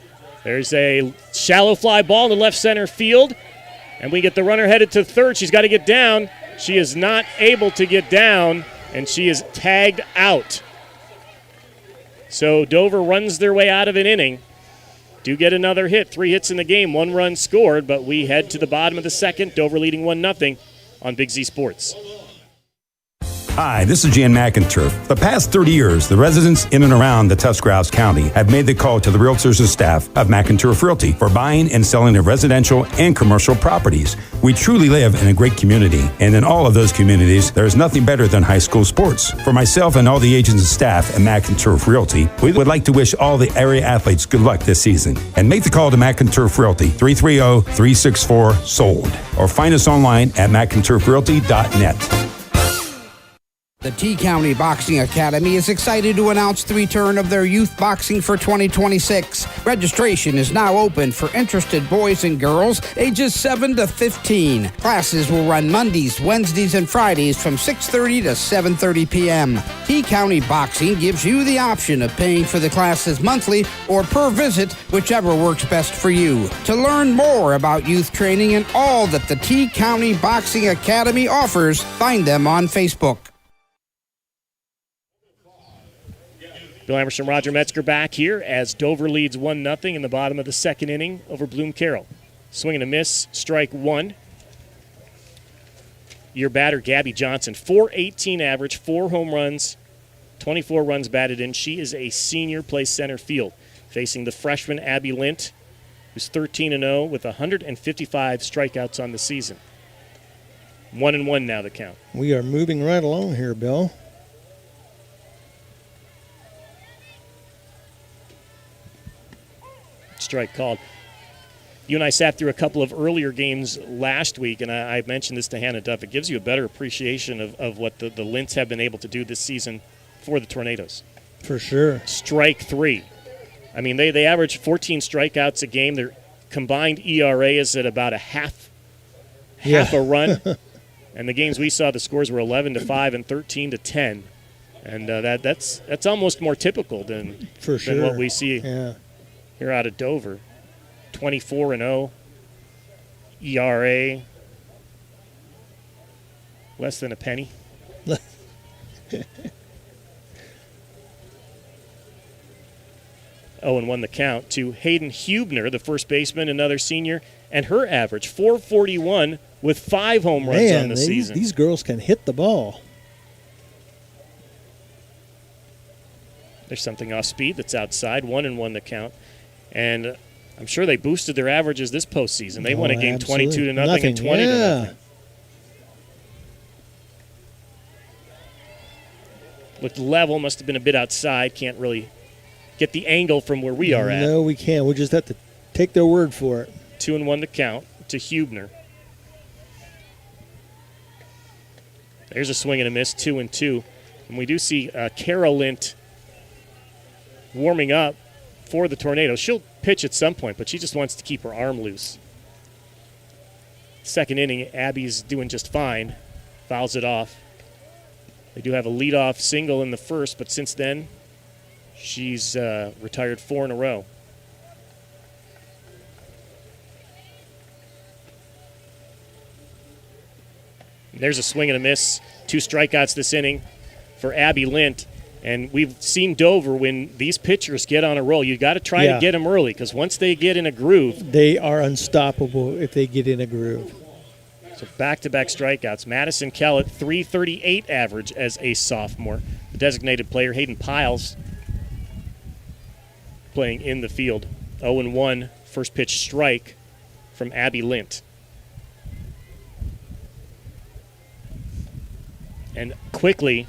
There's a shallow fly ball in the left center field. And we get the runner headed to third. She's got to get down. She is not able to get down, and she is tagged out. So Dover runs their way out of an inning. Do get another hit. 3 hits in the game, 1 run scored, but we head to the bottom of the second. Dover leading 1-0 on Big Z Sports. Hi, this is Jan McInturf. The past 30 years, the residents in and around the Tuscarawas County have made the call to the realtors and staff of McInturf Realty for buying and selling of residential and commercial properties. We truly live in a great community, and in all of those communities, there is nothing better than high school sports. For myself and all the agents and staff at McInturf Realty, we would like to wish all the area athletes good luck this season. And make the call to McInturf Realty, 330-364-SOLD, or find us online at McInturfRealty.net. The T-County Boxing Academy is excited to announce the return of their youth boxing for 2026. Registration is now open for interested boys and girls ages 7 to 15. Classes will run Mondays, Wednesdays, and Fridays from 6:30 to 7:30 p.m. T-County Boxing gives you the option of paying for the classes monthly or per visit, whichever works best for you. To learn more about youth training and all that the T-County Boxing Academy offers, find them on Facebook. Bill Hammerstrom, Roger Metzger back here as Dover leads 1-0 in the bottom of the second inning over Bloom-Carroll. Swing and a miss, strike one. Your batter, Gabby Johnson, .418 average, 4 home runs, 24 runs batted in. She is a senior, plays center field, facing the freshman Abby Lint, who's 13-0 with 155 strikeouts on the season. 1-1 now the count. We are moving right along here, Bill. Strike called. You and I sat through a couple of earlier games last week, and I mentioned this to Hannah Duff. It gives you a better appreciation of what the Lints have been able to do this season for the Tornadoes. For sure. Strike three. I mean, they average 14 strikeouts a game. Their combined ERA is at about half a run. And the games we saw, the scores were 11-5 and 13-10. And that's almost more typical than what we see here out of Dover. 24-0 ERA, less than a penny. 0-1 the count to Hayden Hubner, the first baseman, another senior, and her average .441 with 5 home runs on the season. These girls can hit the ball. There's something off speed that's outside. 1-1 the count, and I'm sure they boosted their averages this postseason. They won a game 22-0 and 20-0. Looked level, must have been a bit outside. Can't really get the angle from where we are at. No, we can't. We'll just have to take their word for it. 2-1 to count to Hubner. There's a swing and a miss, 2-2. And we do see Carol Lint warming up for the Tornadoes. She'll pitch at some point, but she just wants to keep her arm loose. Second inning, Abby's doing just fine. Fouls it off. They do have a leadoff single in the first, but since then, she's retired 4 in a row. There's a swing and a miss. 2 strikeouts this inning for Abby Lint. And we've seen Dover, when these pitchers get on a roll, you got to try to get them early, because once they get in a groove, they are unstoppable if they get in a groove. So back-to-back strikeouts. Madison Kellett, .338 average as a sophomore. The designated player, Hayden Piles, playing in the field. 0-1, first pitch strike from Abby Lint. And quickly,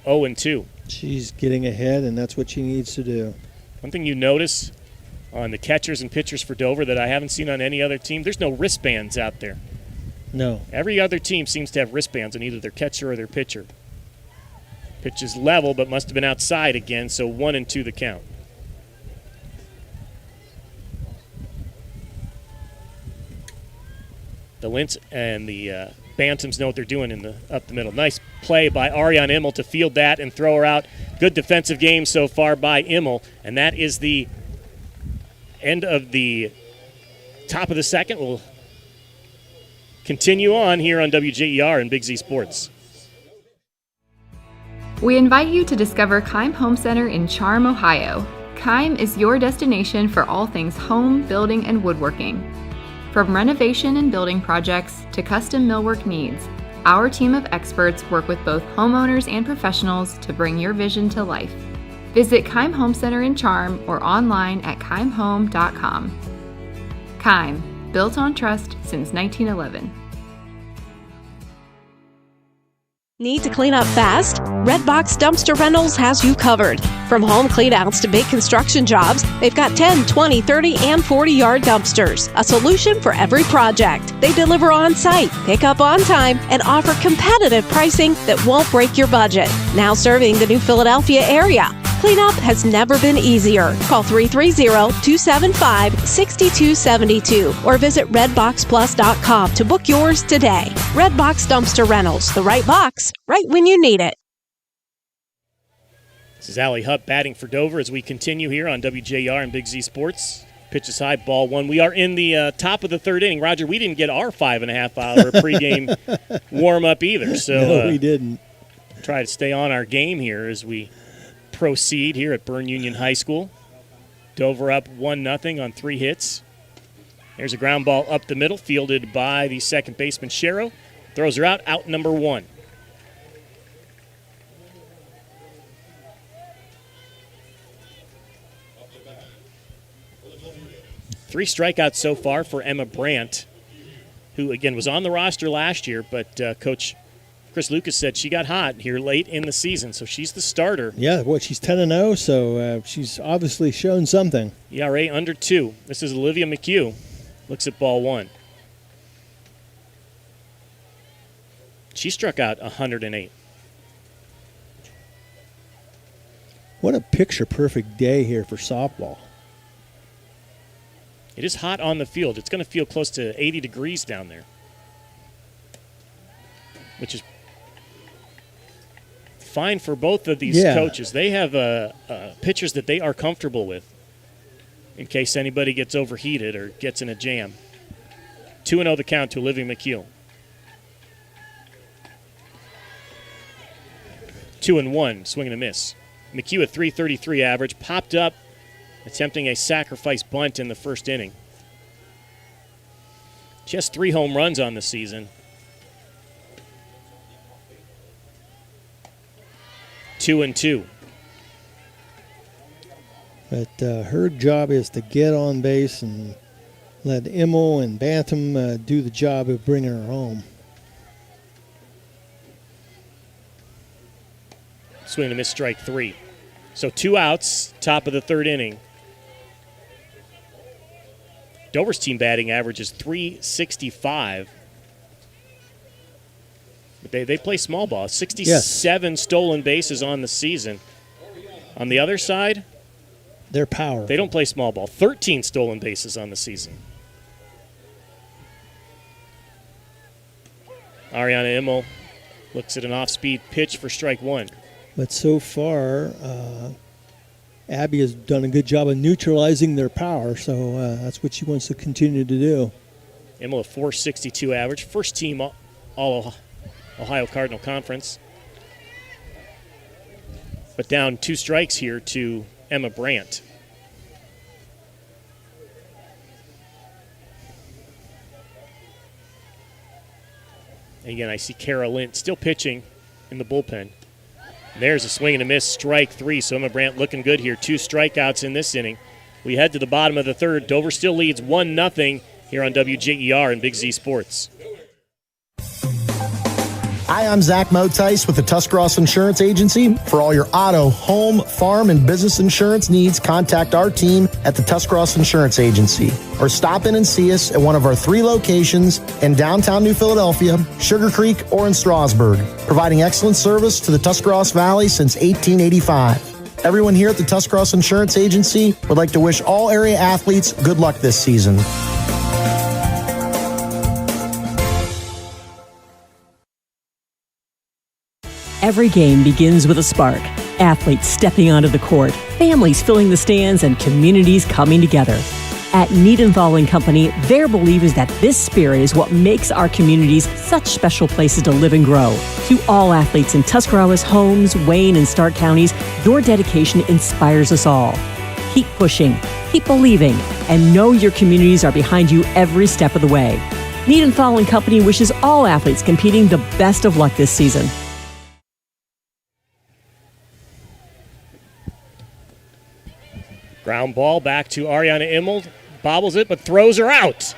0-2. She's getting ahead, and that's what she needs to do. One thing you notice on the catchers and pitchers for Dover that I haven't seen on any other team, there's no wristbands out there. No. Every other team seems to have wristbands on either their catcher or their pitcher. Pitch is level, but must have been outside again, so 1-2 the count. The Lints and the Bantams know what they're doing up the middle. Nice play by Ariane Immel to field that and throw her out. Good defensive game so far by Immel, and that is the end of the top of the second. We'll continue on here on WJER and Big Z Sports. We invite you to discover Keim Home Center in Charm, Ohio. Keim is your destination for all things home, building, and woodworking. From renovation and building projects to custom millwork needs, our team of experts work with both homeowners and professionals to bring your vision to life. Visit Keim Home Center in Charm or online at keimhome.com. Keim, built on trust since 1911. Need to clean up fast? Redbox Dumpster Rentals has you covered. From home cleanouts to big construction jobs, they've got 10, 20, 30, and 40-yard dumpsters. A solution for every project. They deliver on-site, pick up on time, and offer competitive pricing that won't break your budget. Now serving the new Philadelphia area. Cleanup has never been easier. Call 330-275-6272 or visit redboxplus.com to book yours today. Redbox Dumpster Rentals, the right box, right when you need it. This is Allie Hupp batting for Dover as we continue here on WJER and Big Z Sports. Pitch is high, ball one. We are in the top of the third inning. Roger, we didn't get our 5.5-hour pregame warm-up either. So no, we didn't. Try to stay on our game here as we proceed here at Berne Union High School. Dover up 1-0 on 3 hits. There's a ground ball up the middle, fielded by the second baseman, Sherrow. Throws her out number 1. Three strikeouts so far for Emma Brandt, who, again, was on the roster last year, but Coach Chris Lucas said she got hot here late in the season, so she's the starter. Yeah, she's 10-0, so she's obviously shown something. ERA under 2. This is Olivia McHugh. Looks at ball 1. She struck out 108. What a picture-perfect day here for softball. It is hot on the field. It's going to feel close to 80 degrees down there, which is fine for both of these coaches. They have pitchers that they are comfortable with in case anybody gets overheated or gets in a jam. 2-0 the count to Olivia McHugh. 2-1, swing and a miss. McHugh at .333 average, popped up, attempting a sacrifice bunt in the first inning. She has 3 home runs on the season. 2-2. But her job is to get on base and let Immel and Bantam do the job of bringing her home. Swing and a miss, strike 3. So 2 outs, top of the 3rd inning. Dover's team batting average is .365. But they play small ball. 67 stolen bases on the season. On the other side, they're powerful. They don't play small ball. 13 stolen bases on the season. Ariana Immel looks at an off-speed pitch for strike 1. But so far, Abby has done a good job of neutralizing their power, so that's what she wants to continue to do. Immel a .462 average, first team all Ohio Cardinal Conference. But down 2 strikes here to Emma Brandt. And again, I see Kara Lint still pitching in the bullpen. There's a swing and a miss, strike 3. So Emma Brandt looking good here. 2 strikeouts in this inning. We head to the bottom of the 3rd. Dover still leads 1-0 here on WJER and Big Z Sports. Hi, I'm Zach Motice with the Tuscarawas Insurance Agency. For all your auto, home, farm, and business insurance needs, contact our team at the Tuscarawas Insurance Agency or stop in and see us at one of our 3 locations in downtown New Philadelphia, Sugar Creek, or in Strasburg, providing excellent service to the Tuscarawas Valley since 1885. Everyone here at the Tuscarawas Insurance Agency would like to wish all area athletes good luck this season. Every game begins with a spark. Athletes stepping onto the court, families filling the stands, and communities coming together. At Niedenthal & Company, they're believers that this spirit is what makes our communities such special places to live and grow. To all athletes in Tuscarawas, Holmes, Wayne, and Stark counties, your dedication inspires us all. Keep pushing, keep believing, and know your communities are behind you every step of the way. Niedenthal & Company wishes all athletes competing the best of luck this season. Ground ball back to Ariana Immel. Bobbles it, but throws her out.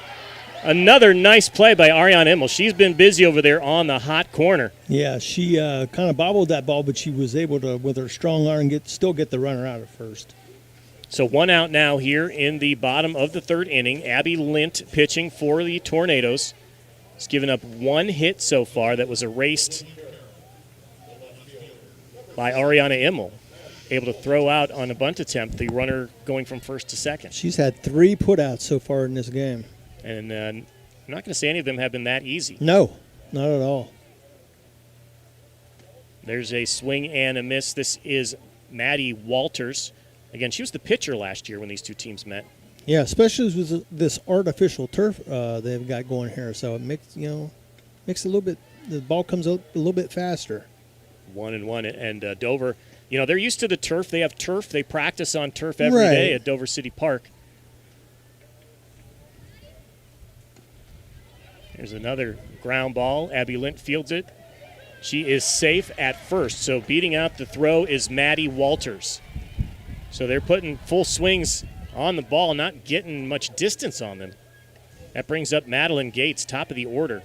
Another nice play by Ariana Immel. She's been busy over there on the hot corner. Yeah, she kind of bobbled that ball, but she was able to, with her strong arm, still get the runner out at first. So 1 out now here in the bottom of the 3rd inning. Abby Lint pitching for the Tornadoes. She's given up 1 hit so far that was erased by Ariana Immel. Able to throw out on a bunt attempt, the runner going from first to second. She's had 3 putouts so far in this game. And I'm not going to say any of them have been that easy. No, not at all. There's a swing and a miss. This is Maddie Walters. Again, she was the pitcher last year when these 2 teams met. Yeah, especially with this artificial turf they've got going here. So it makes a little bit, the ball comes out a little bit faster. 1-1, and Dover You know, they're used to the turf. They have turf. They practice on turf every day at Dover City Park. There's another ground ball. Abby Lint fields it. She is safe at first. So beating out the throw is Maddie Walters. So they're putting full swings on the ball, not getting much distance on them. That brings up Madeline Gates, top of the order.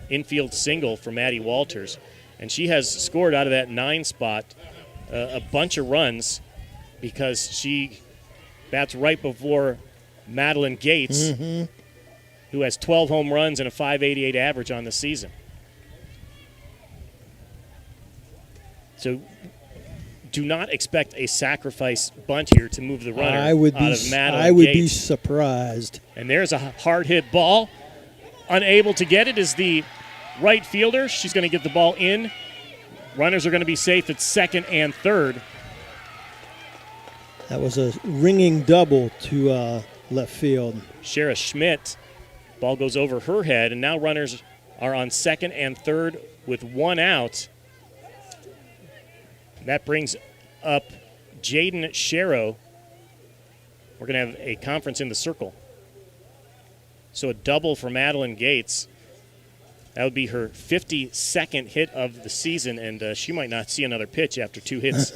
Infield single for Maddie Walters. And she has scored out of that 9 spot a bunch of runs because she bats right before Madeline Gates, who has 12 home runs and a .588 average on the season. So do not expect a sacrifice bunt here to move the runner out of Madeline I would be Gates. surprised. And there's a hard hit ball. Unable to get it is the right fielder. She's going to get the ball in. Runners are going to be safe at second and third. That was a ringing double to left field. Shara Schmidt. Ball goes over her head, and now runners are on second and third with 1 out. That brings up Jaden Sharrow. We're going to have a conference in the circle. So a double for Madeline Gates. That would be her 52nd hit of the season, and she might not see another pitch after 2 hits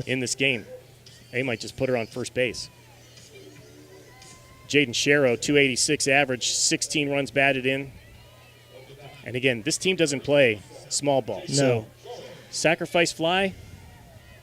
in this game. They might just put her on first base. Jaden Sharrow, 286 average, 16 runs batted in. And again, this team doesn't play small ball. No. So sacrifice fly,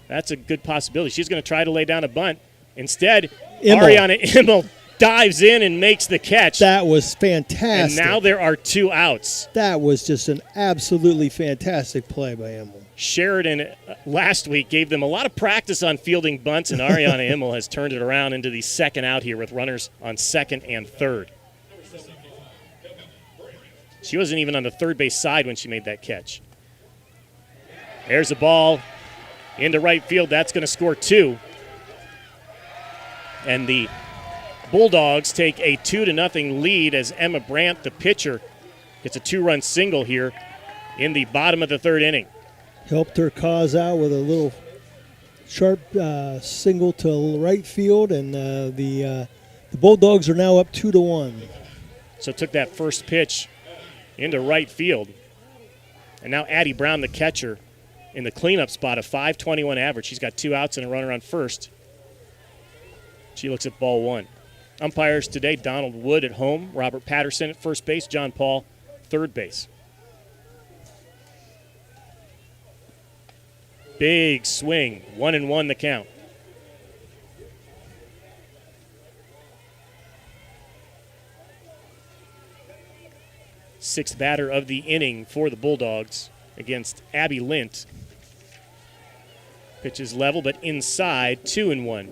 that's a good possibility. She's going to try to lay down a bunt. Instead, Ariana Immel dives in and makes the catch. That was fantastic. And now there are 2 outs. That was just an absolutely fantastic play by Immel. Sheridan last week gave them a lot of practice on fielding bunts, and Ariana Immel has turned it around into the second out here with runners on second and third. She wasn't even on the third base side when she made that catch. There's a ball into right field. That's going to score 2. And the Bulldogs take a 2-0 lead as Emma Brandt, the pitcher, gets a 2-run single here in the bottom of the third inning. Helped her cause out with a little sharp single to right field, and the Bulldogs are now up 2-1. So took that first pitch into right field. And now Addie Brown, the catcher, in the cleanup spot, a .521 average. She's got 2 outs and a runner on first. She looks at ball 1. Umpires today, Donald Wood at home, Robert Patterson at first base, John Paul third base. Big swing, 1-1 the count. Sixth batter of the inning for the Bulldogs against Abby Lint. Pitch is level, but inside, 2-1.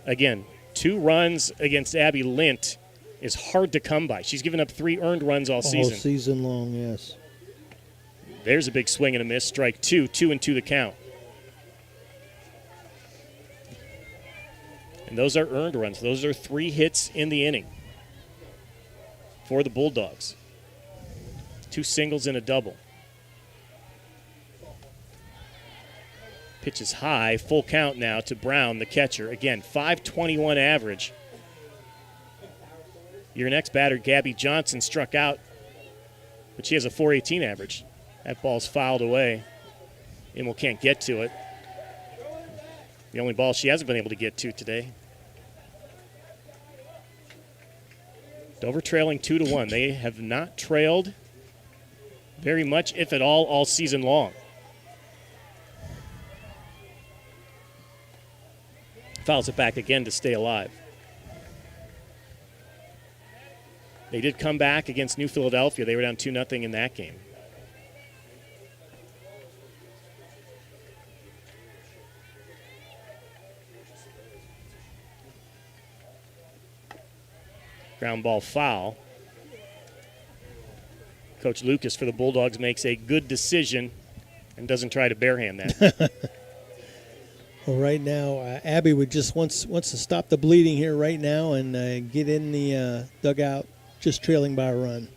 Again, 2 runs against Abby Lint is hard to come by. She's given up 3 earned runs all season. All season long, yes. There's a big swing and a miss. Strike 2, 2-2 the count. And those are earned runs. Those are 3 hits in the inning for the Bulldogs. 2 singles and a double. Pitch is high, full count now to Brown, the catcher. Again, .521 average. Your next batter, Gabby Johnson, struck out, but she has a .418 average. That ball's fouled away. Immel can't get to it. The only ball she hasn't been able to get to today. Dover trailing 2-1. They have not trailed very much, if at all season long. Fouls it back again to stay alive. They did come back against New Philadelphia. They were down 2-0 in that game. Ground ball foul. Coach Lucas for the Bulldogs makes a good decision and doesn't try to barehand that. Well, right now, Abby would just wants to stop the bleeding here right now and get in the dugout, just trailing by a run.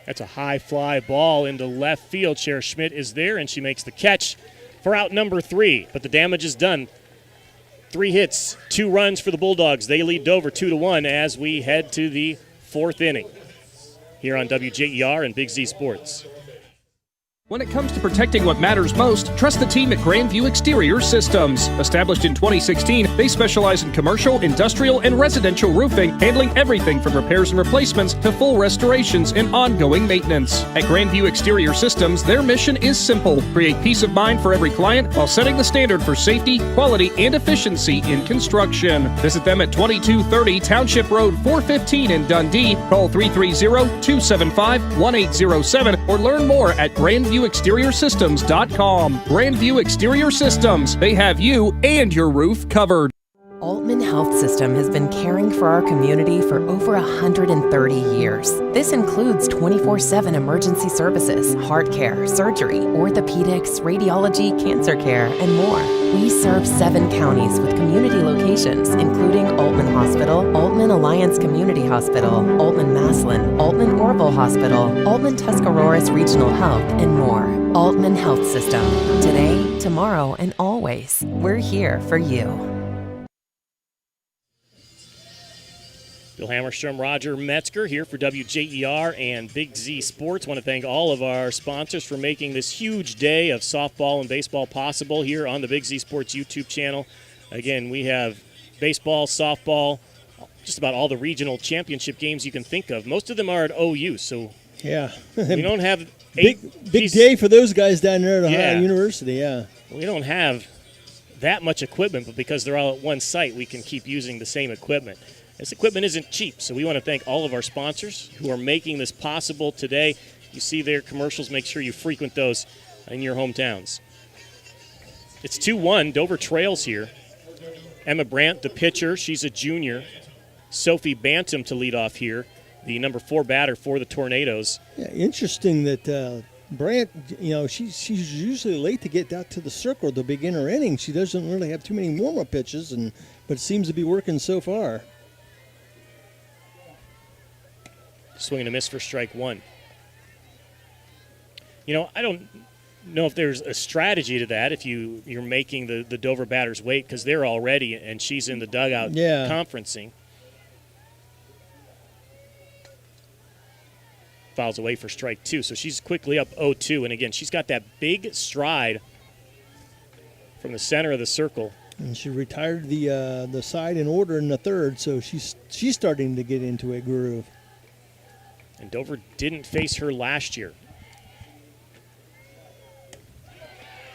That's a high fly ball into left field. Cher Schmidt is there, and she makes the catch for out number 3, but the damage is done. 3 hits, 2 runs for the Bulldogs. They lead Dover 2-1 as we head to the 4th inning here on WJER and Big Z Sports. When it comes to protecting what matters most, trust the team at Grandview Exterior Systems. Established in 2016, they specialize in commercial, industrial, and residential roofing, handling everything from repairs and replacements to full restorations and ongoing maintenance. At Grandview Exterior Systems, their mission is simple: create peace of mind for every client while setting the standard for safety, quality, and efficiency in construction. Visit them at 2230 Township Road 415 in Dundee. Call 330-275-1807 or learn more at GrandviewExteriorSystems.com. Grandview Exterior Systems. They have you and your roof covered. Altman Health System has been caring for our community for over 130 years. This includes 24/7 emergency services, heart care, surgery, orthopedics, radiology, cancer care, and more. We serve 7 counties with community locations, including Altman Hospital, Altman Alliance Community Hospital, Altman Maslin, Altman Orville Hospital, Altman Tuscaroras Regional Health, and more. Altman Health System. Today, tomorrow, and always. We're here for you. Bill Hammerstrom, Roger Metzger here for WJER and Big Z Sports. I want to thank all of our sponsors for making this huge day of softball and baseball possible here on the Big Z Sports YouTube channel. Again, we have baseball, softball, just about all the regional championship games you can think of. Most of them are at OU, so yeah, we don't have big day for those guys down there at Ohio University. Yeah, we don't have that much equipment, but because they're all at one site, we can keep using the same equipment. This equipment isn't cheap, so we want to thank all of our sponsors who are making this possible today. You see their commercials. Make sure you frequent those in your hometowns. It's 2-1. Dover trails here. Emma Brandt, the pitcher, she's a junior. Sophie Bantam to lead off here, the number 4 batter for the Tornadoes. Yeah, interesting that Brandt, she's usually late to get out to the circle to begin her inning. She doesn't really have too many warm-up pitches, but it seems to be working so far. Swing and a miss for strike 1. I don't know if there's a strategy to that if you're making the Dover batters wait because they're all ready and she's in the dugout conferencing. Fouls away for strike 2, so she's quickly up 0-2. And again, she's got that big stride from the center of the circle. And she retired the side in order in the 3rd, so she's starting to get into a groove. And Dover didn't face her last year.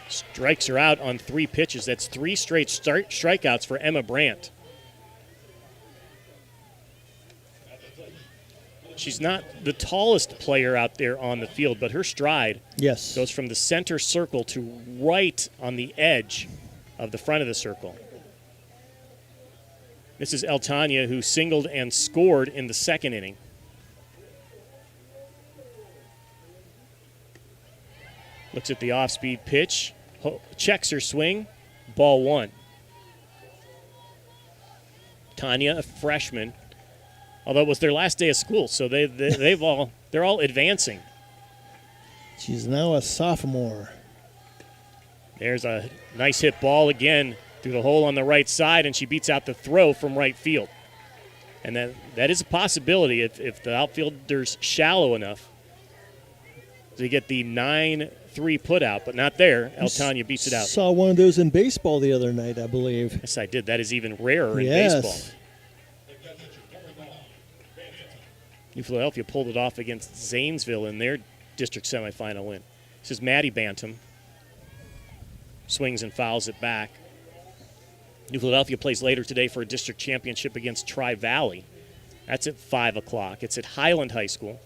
Strikes her out on 3 pitches. That's 3 straight strikeouts for Emma Brandt. She's not the tallest player out there on the field, but her stride goes from the center circle to right on the edge of the front of the circle. This is Eltania, who singled and scored in the 2nd inning. Looks at the off-speed pitch, checks her swing, ball 1. Tanya, a freshman, although it was their last day of school, so they're all advancing. She's now a sophomore. There's a nice hit ball again through the hole on the right side, and she beats out the throw from right field. And that is a possibility if the outfielder's shallow enough to get the 9-3 put out, but not there. Eltania beats it out. Saw one of those in baseball the other night, I believe. Yes, I did. That is even rarer in baseball. New Philadelphia pulled it off against Zanesville in their district semifinal win. This is Maddie Bantam. Swings and fouls it back. New Philadelphia plays later today for a district championship against Tri-Valley. That's at 5 o'clock. It's at Highland High School.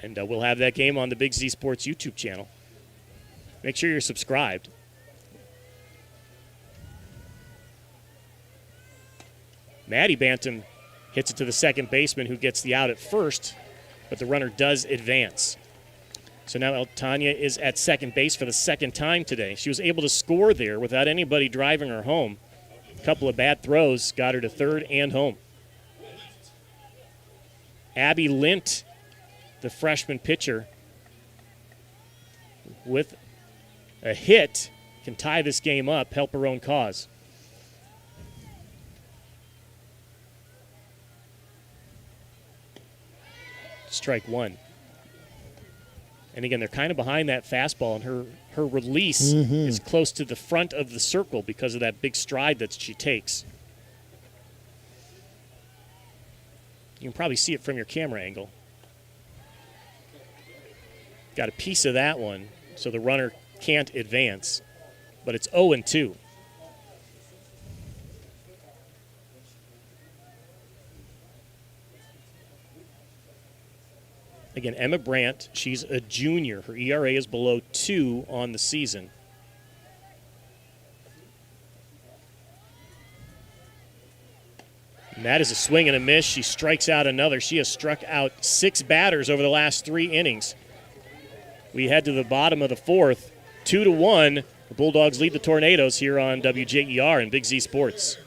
And we'll have that game on the Big Z Sports YouTube channel. Make sure you're subscribed. Maddie Bantam hits it to the second baseman, who gets the out at first, but the runner does advance. So now Eltania is at second base for the 2nd time today. She was able to score there without anybody driving her home. A couple of bad throws got her to 3rd and home. Abby Lint, the freshman pitcher, with a hit can tie this game up, help her own cause. Strike one. And again, they're kind of behind that fastball, and her release is close to the front of the circle because of that big stride that she takes. You can probably see it from your camera angle. Got a piece of that one, so the runner can't advance. But it's 0-2. Again, Emma Brandt, she's a junior. Her ERA is below 2 on the season. And that is a swing and a miss. She strikes out another. She has struck out 6 batters over the last 3 innings. We head to the bottom of the 4th. 2-1. The Bulldogs lead the Tornadoes here on WJER and Big Z Sports.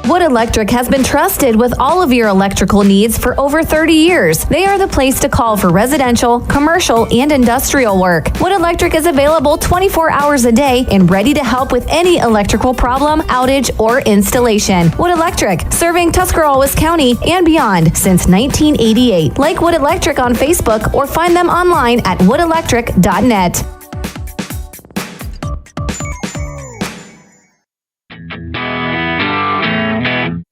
Wood Electric has been trusted with all of your electrical needs for over 30 years. They are the place to call for residential, commercial, and industrial work. Wood Electric is available 24 hours a day and ready to help with any electrical problem, outage, or installation. Wood Electric, serving Tuscarawas County and beyond since 1988. Like Wood Electric on Facebook or find them online at woodelectric.net.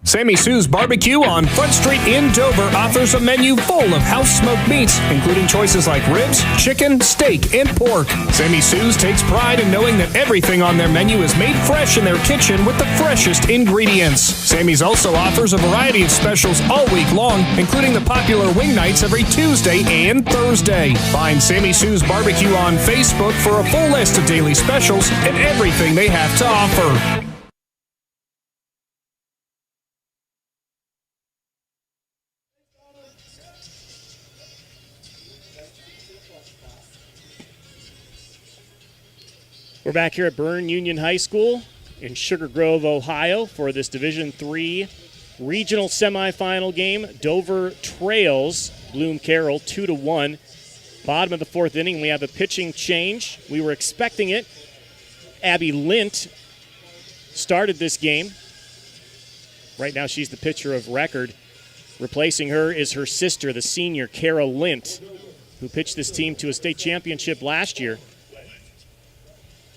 Sammy Sue's Barbecue on Front Street in Dover offers a menu full of house-smoked meats, including choices like ribs, chicken, steak, and pork. Sammy Sue's takes pride in knowing that everything on their menu is made fresh in their kitchen with the freshest ingredients. Sammy's also offers a variety of specials all week long, including the popular wing nights every Tuesday and Thursday. Find Sammy Sue's Barbecue on Facebook for a full list of daily specials and everything they have to offer. We're back here at Berne Union High School in Sugar Grove, Ohio for this Division III regional semifinal game. Dover trails Bloom-Carroll 2-1. Bottom of the 4th inning, we have a pitching change. We were expecting it. Abby Lint started this game. Right now she's the pitcher of record. Replacing her is her sister, the senior Kara Lint, who pitched this team to a state championship last year.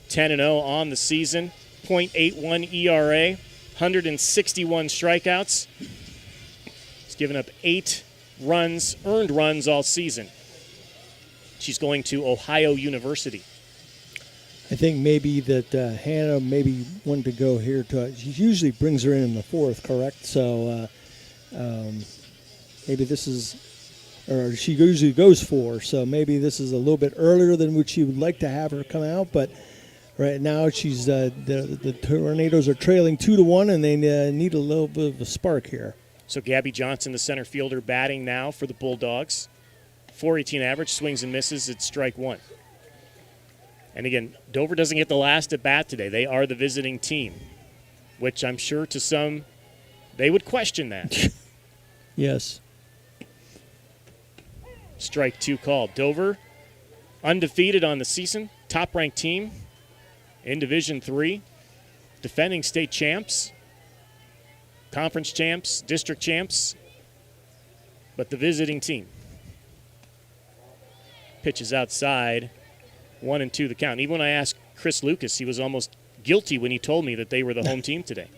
10-0 on the season, .81 ERA, 161 strikeouts. She's given up 8 runs, earned runs all season. She's going to Ohio University. I think maybe that Hannah maybe wanted to go here. She usually brings her in the 4th, correct? So maybe this is, or she usually goes 4. So maybe this is a little bit earlier than what she would like to have her come out, but. Right now, she's the Tornadoes are trailing 2-1, and they need a little bit of a spark here. So Gabby Johnson, the center fielder, batting now for the Bulldogs. .418 average, swings and misses at strike 1. And again, Dover doesn't get the last at bat today. They are the visiting team, which I'm sure to some they would question that. Yes. Strike 2 called. Dover undefeated on the season, top-ranked team. In Division III, defending state champs, conference champs, district champs, but the visiting team. Pitches outside, 1-2 the count. Even when I asked Chris Lucas, he was almost guilty when he told me that they were the home team today.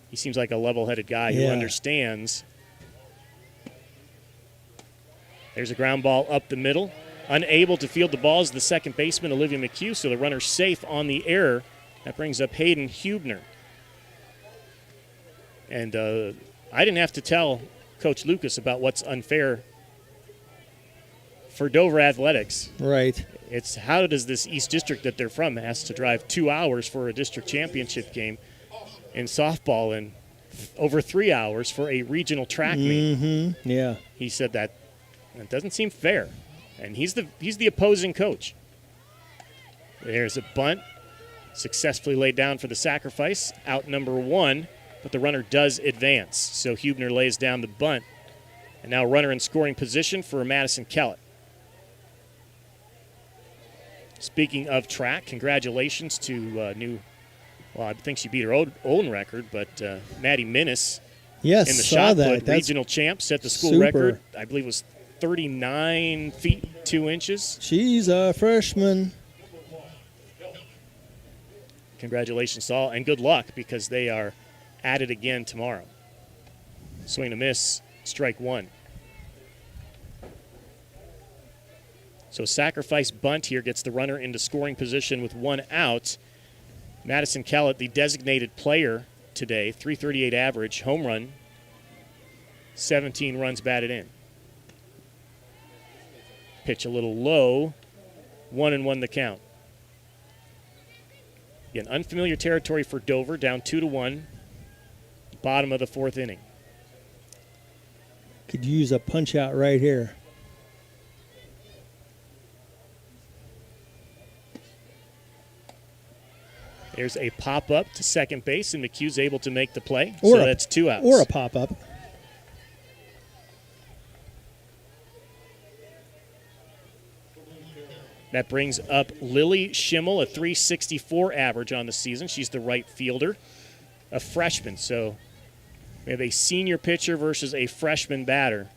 He seems like a level-headed guy who understands. There's a ground ball up the middle. Unable to field the ball is the second baseman, Olivia McHugh, so the runner's safe on the error. That brings up Hayden Hubner. And I didn't have to tell Coach Lucas about what's unfair for Dover Athletics. Right. It's how does this East District that they're from has to drive 2 hours for a district championship game in softball and over 3 hours for a regional track meet. Yeah. He said that doesn't seem fair. And he's the opposing coach. There's a bunt, successfully laid down for the sacrifice, out number 1, but the runner does advance. So Hubner lays down the bunt. And now runner in scoring position for Madison Kellett. Speaking of track, congratulations to I think she beat her own record, but Maddie Minnis Yes, in the saw shot that. put, That's regional champ, set the school super. record. I believe it was 39 feet 2 inches. She's a freshman. Congratulations to all, and good luck because they are at it again tomorrow. Swing and a miss, strike one. So sacrifice bunt here gets the runner into scoring position with one out. Madison Kellett, the designated player today, .338 average, home run, 17 runs batted in. Pitch a little low, 1-1 the count. Again, unfamiliar territory for Dover, down 2-1, bottom of the fourth inning. Could use a punch out right here. There's a pop-up to second base, and McHugh's able to make the play. Or so that's 2 outs. Or a pop-up. That brings up Lily Schimmel, a .364 average on the season. She's the right fielder, a freshman. So we have a senior pitcher versus a freshman batter.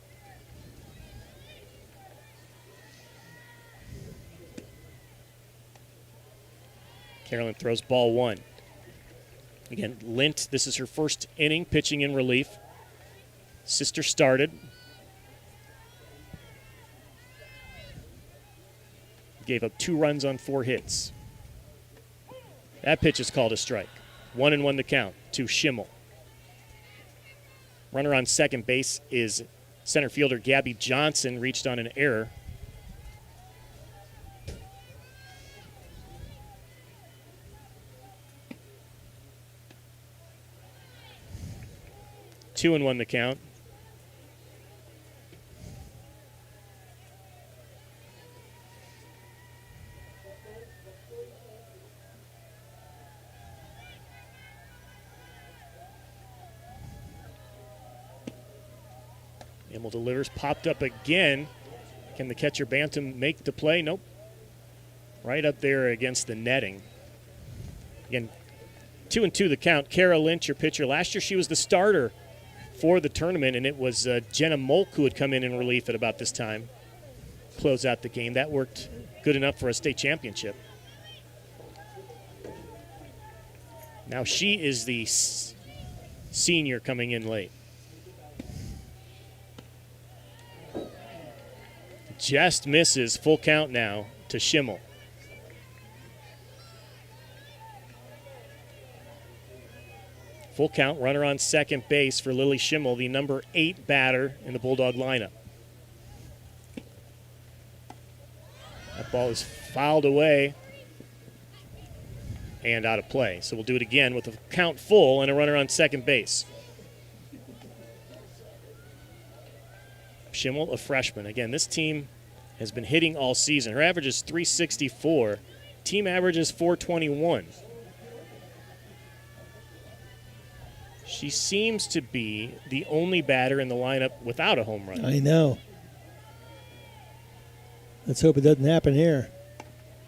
Carolyn throws ball one. Again, Lint, this is her first inning, pitching in relief. Sister started. Gave up 2 runs on 4 hits. That pitch is called a strike. 1-1 the count to Schimmel. Runner on second base is center fielder Gabby Johnson, reached on an error. 2-1 the count. Immel delivers, popped up again. Can the catcher Bantam make the play? Nope. Right up there against the netting. Again, 2-2 the count. Kara Lynch, your pitcher. Last year she was the starter for the tournament, and it was Jenna Molk who had come in relief at about this time. Close out the game. That worked good enough for a state championship. Now she is the senior coming in late. Just misses, full count now to Schimmel. Full count, runner on second base for Lily Schimmel, the number 8 batter in the Bulldog lineup. That ball is fouled away and out of play. So we'll do it again with a count full and a runner on second base. Schimmel, a freshman. Again, this team has been hitting all season. Her average is .364. Team average is .421. She seems to be the only batter in the lineup without a home run. I know. Let's hope it doesn't happen here.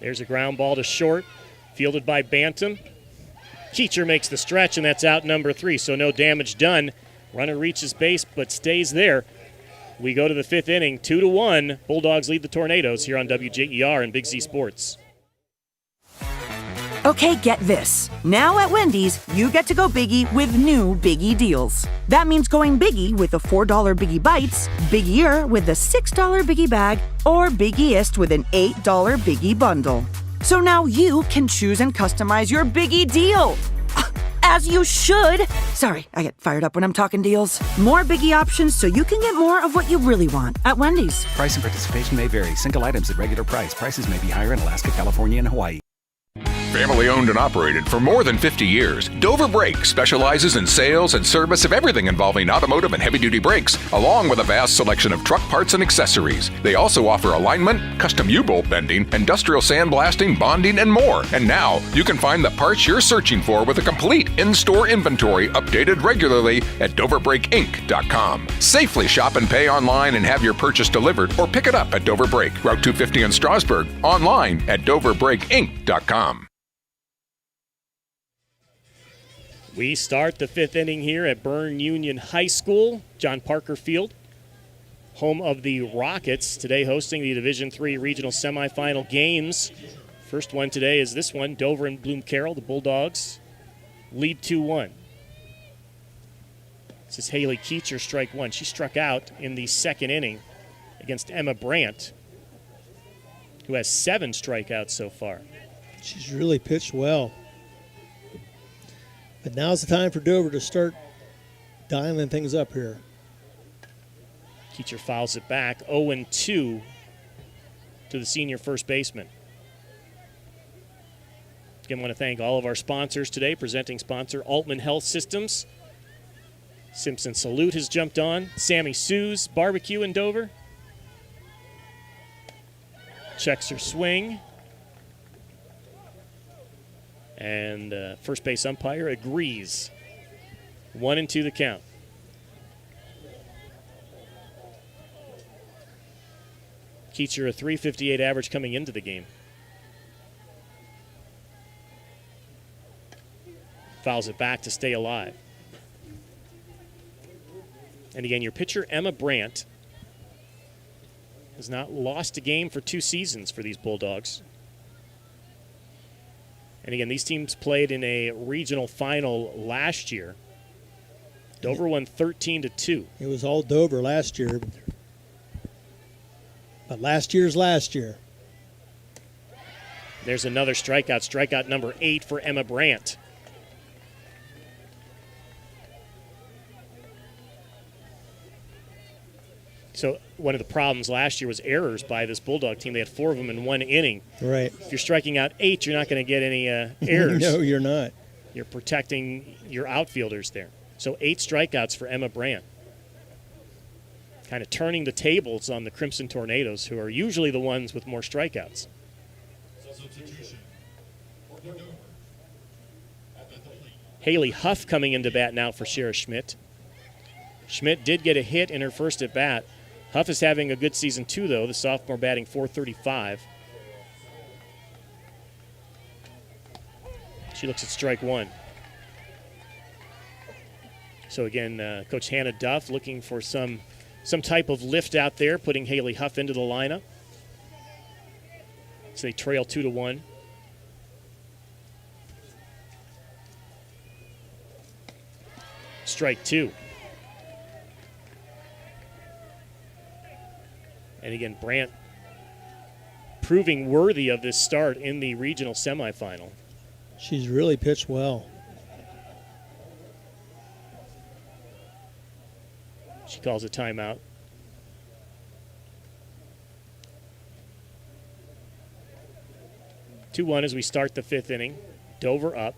There's a ground ball to short, fielded by Bantam. Keecher makes the stretch, and that's out number 3, so no damage done. Runner reaches base but stays there. We go to the 5th inning, 2-1. Bulldogs lead the Tornadoes here on WJER and Big Z Sports. Okay, get this. Now at Wendy's, you get to go Biggie with new Biggie deals. That means going Biggie with the $4 Biggie Bites, Biggier with the $6 Biggie Bag, or Biggieest with an $8 Biggie Bundle. So now you can choose and customize your Biggie deal. As you should. Sorry, I get fired up when I'm talking deals. More Biggie options so you can get more of what you really want at Wendy's. Price and participation may vary. Single items at regular price. Prices may be higher in Alaska, California, and Hawaii. Family owned and operated for more than 50 years, Dover Brake specializes in sales and service of everything involving automotive and heavy-duty brakes, along with a vast selection of truck parts and accessories. They also offer alignment, custom U-bolt bending, industrial sandblasting, bonding, and more. And now, you can find the parts you're searching for with a complete in-store inventory updated regularly at DoverBrakeInc.com. Safely shop and pay online and have your purchase delivered, or pick it up at Dover Brake, Route 250 in Strasburg, online at DoverBrakeInc.com. We start the fifth inning here at Berne Union High School, John Parker Field, home of the Rockets, today hosting the Division III regional semifinal games. First one today is this one, Dover and Bloom-Carroll. The Bulldogs lead 2-1. This is Haley Keecher, strike one. She struck out in the second inning against Emma Brandt, who has 7 strikeouts so far. She's really pitched well. But now's the time for Dover to start dialing things up here. Keecher fouls it back, 0-2 to the senior first baseman. Again, I want to thank all of our sponsors today. Presenting sponsor, Altman Health Systems. Simpson Salute has jumped on. Sammy Sue's Barbecue in Dover. Checks her swing. And first base umpire agrees. 1-2 the count. Keecher a .358 average coming into the game. Fouls it back to stay alive. And again, your pitcher, Emma Brandt, has not lost a game for 2 seasons for these Bulldogs. And again, these teams played in a regional final last year. Dover won 13-2. It was all Dover last year. But last year's last year. There's another strikeout. Strikeout number 8 for Emma Brandt. So one of the problems last year was errors by this Bulldog team. They had 4 of them in 1 inning. Right. If you're striking out 8, you're not going to get any errors. No, you're not. You're protecting your outfielders there. So 8 strikeouts for Emma Brandt. Kind of turning the tables on the Crimson Tornadoes, who are usually the ones with more strikeouts. Haley Huff coming into bat now for Shara Schmidt. Schmidt did get a hit in her first at bat. Huff is having a good season too, though. The sophomore batting .435. She looks at strike one. So again, Coach Hannah Duff looking for some type of lift out there, putting Haley Huff into the lineup. So they trail 2-1. Strike 2. And again, Brandt proving worthy of this start in the regional semifinal. She's really pitched well. She calls a timeout. (2-1) as we start the 5th inning. Dover up.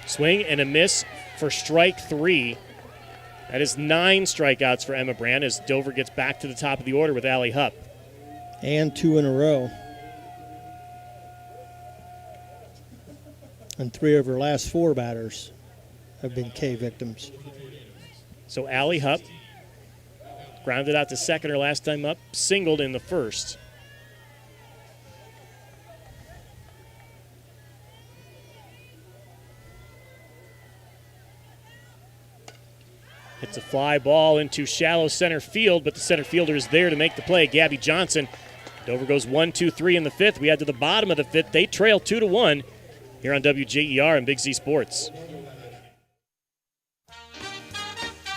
Swing and a miss for strike 3. That is 9 strikeouts for Emma Brandt as Dover gets back to the top of the order with Allie Hupp. And 2 in a row. And 3 of her last 4 batters have been K victims. So Allie Hupp grounded out to second her last time up, singled in the first. It's a fly ball into shallow center field, but the center fielder is there to make the play, Gabby Johnson. Dover goes 1-2-3 in the 5th. We head to the bottom of the 5th. They trail 2-1 here on WJER and Big Z Sports.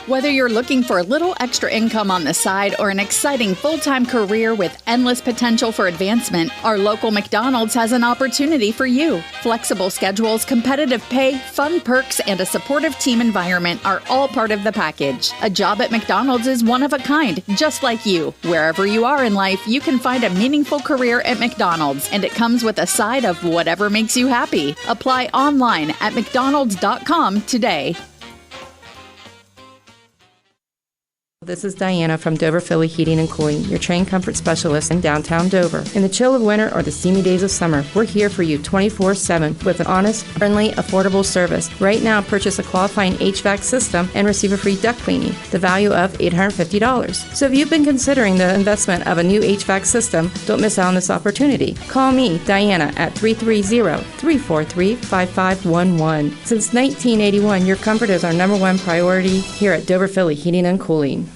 Whether you're looking for a little extra income on the side or an exciting full-time career with endless potential for advancement, our local McDonald's has an opportunity for you. Flexible schedules, competitive pay, fun perks, and a supportive team environment are all part of the package. A job at McDonald's is one of a kind, just like you. Wherever you are in life, you can find a meaningful career at McDonald's, and it comes with a side of whatever makes you happy. Apply online at mcdonalds.com today. This is Diana from Dover Philly Heating and Cooling, your train comfort specialist in downtown Dover. In the chill of winter or the steamy days of summer, we're here for you 24/7 with an honest, friendly, affordable service. Right now, purchase a qualifying HVAC system and receive a free duct cleaning, the value of $850. So if you've been considering the investment of a new HVAC system, don't miss out on this opportunity. Call me, Diana, at 330-343-5511. Since 1981, your comfort is our #1 priority here at Dover Philly Heating and Cooling.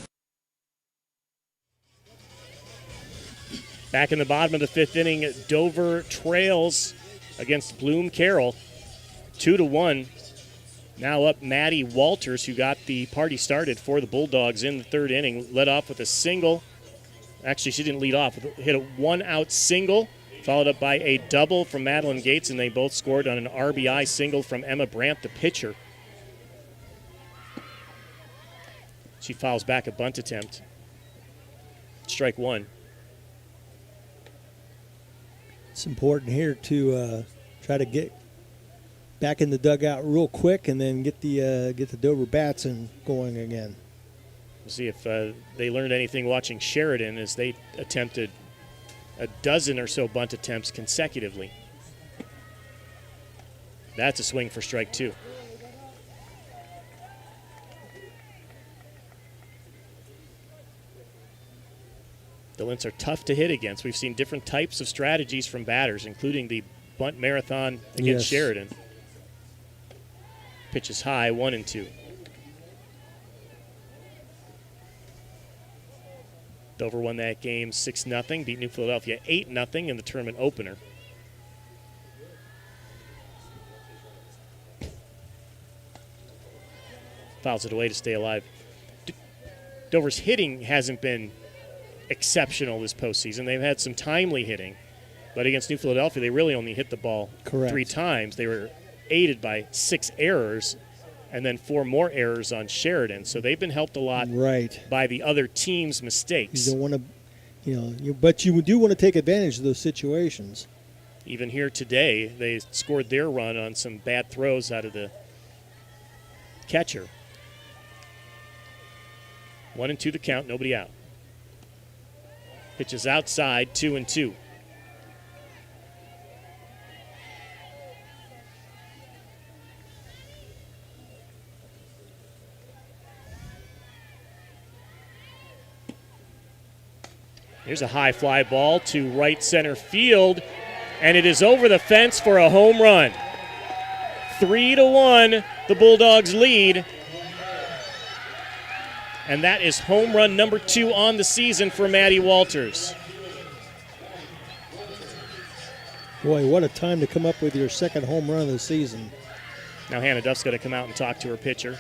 Back in the bottom of the 5th inning, Dover trails against Bloom-Carroll 2-1. Now up Maddie Walters, who got the party started for the Bulldogs in the 3rd inning. Led off with a single. Actually, she didn't lead off. Hit a 1-out single, followed up by a double from Madeline Gates, and they both scored on an RBI single from Emma Brandt, the pitcher. She fouls back a bunt attempt. Strike one. It's important here to try to get back in the dugout real quick and then get the Dover bats in going again. We'll see if they learned anything watching Sheridan as they attempted a dozen or so bunt attempts consecutively. That's a swing for strike two. The Lints are tough to hit against. We've seen different types of strategies from batters, including the bunt marathon against Sheridan. Pitch is high, 1-2. Dover won that game 6-0, beat New Philadelphia 8-0 in the tournament opener. Fouls it away to stay alive. Dover's hitting hasn't been exceptional this postseason. They've had some timely hitting, but against New Philadelphia, they really only hit the ball 3 times. They were aided by 6 errors and then 4 more errors on Sheridan. So they've been helped a lot by the other team's mistakes. You don't want to, but you do want to take advantage of those situations. Even here today, they scored their run on some bad throws out of the catcher. 1-2 the count, nobody out. Pitch is outside, 2-2. Here's a high fly ball to right center field, and it is over the fence for a home run. 3-1, the Bulldogs lead. And that is home run number 2 on the season for Maddie Walters. Boy, what a time to come up with your second home run of the season. Now Hannah Duff's going to come out and talk to her pitcher.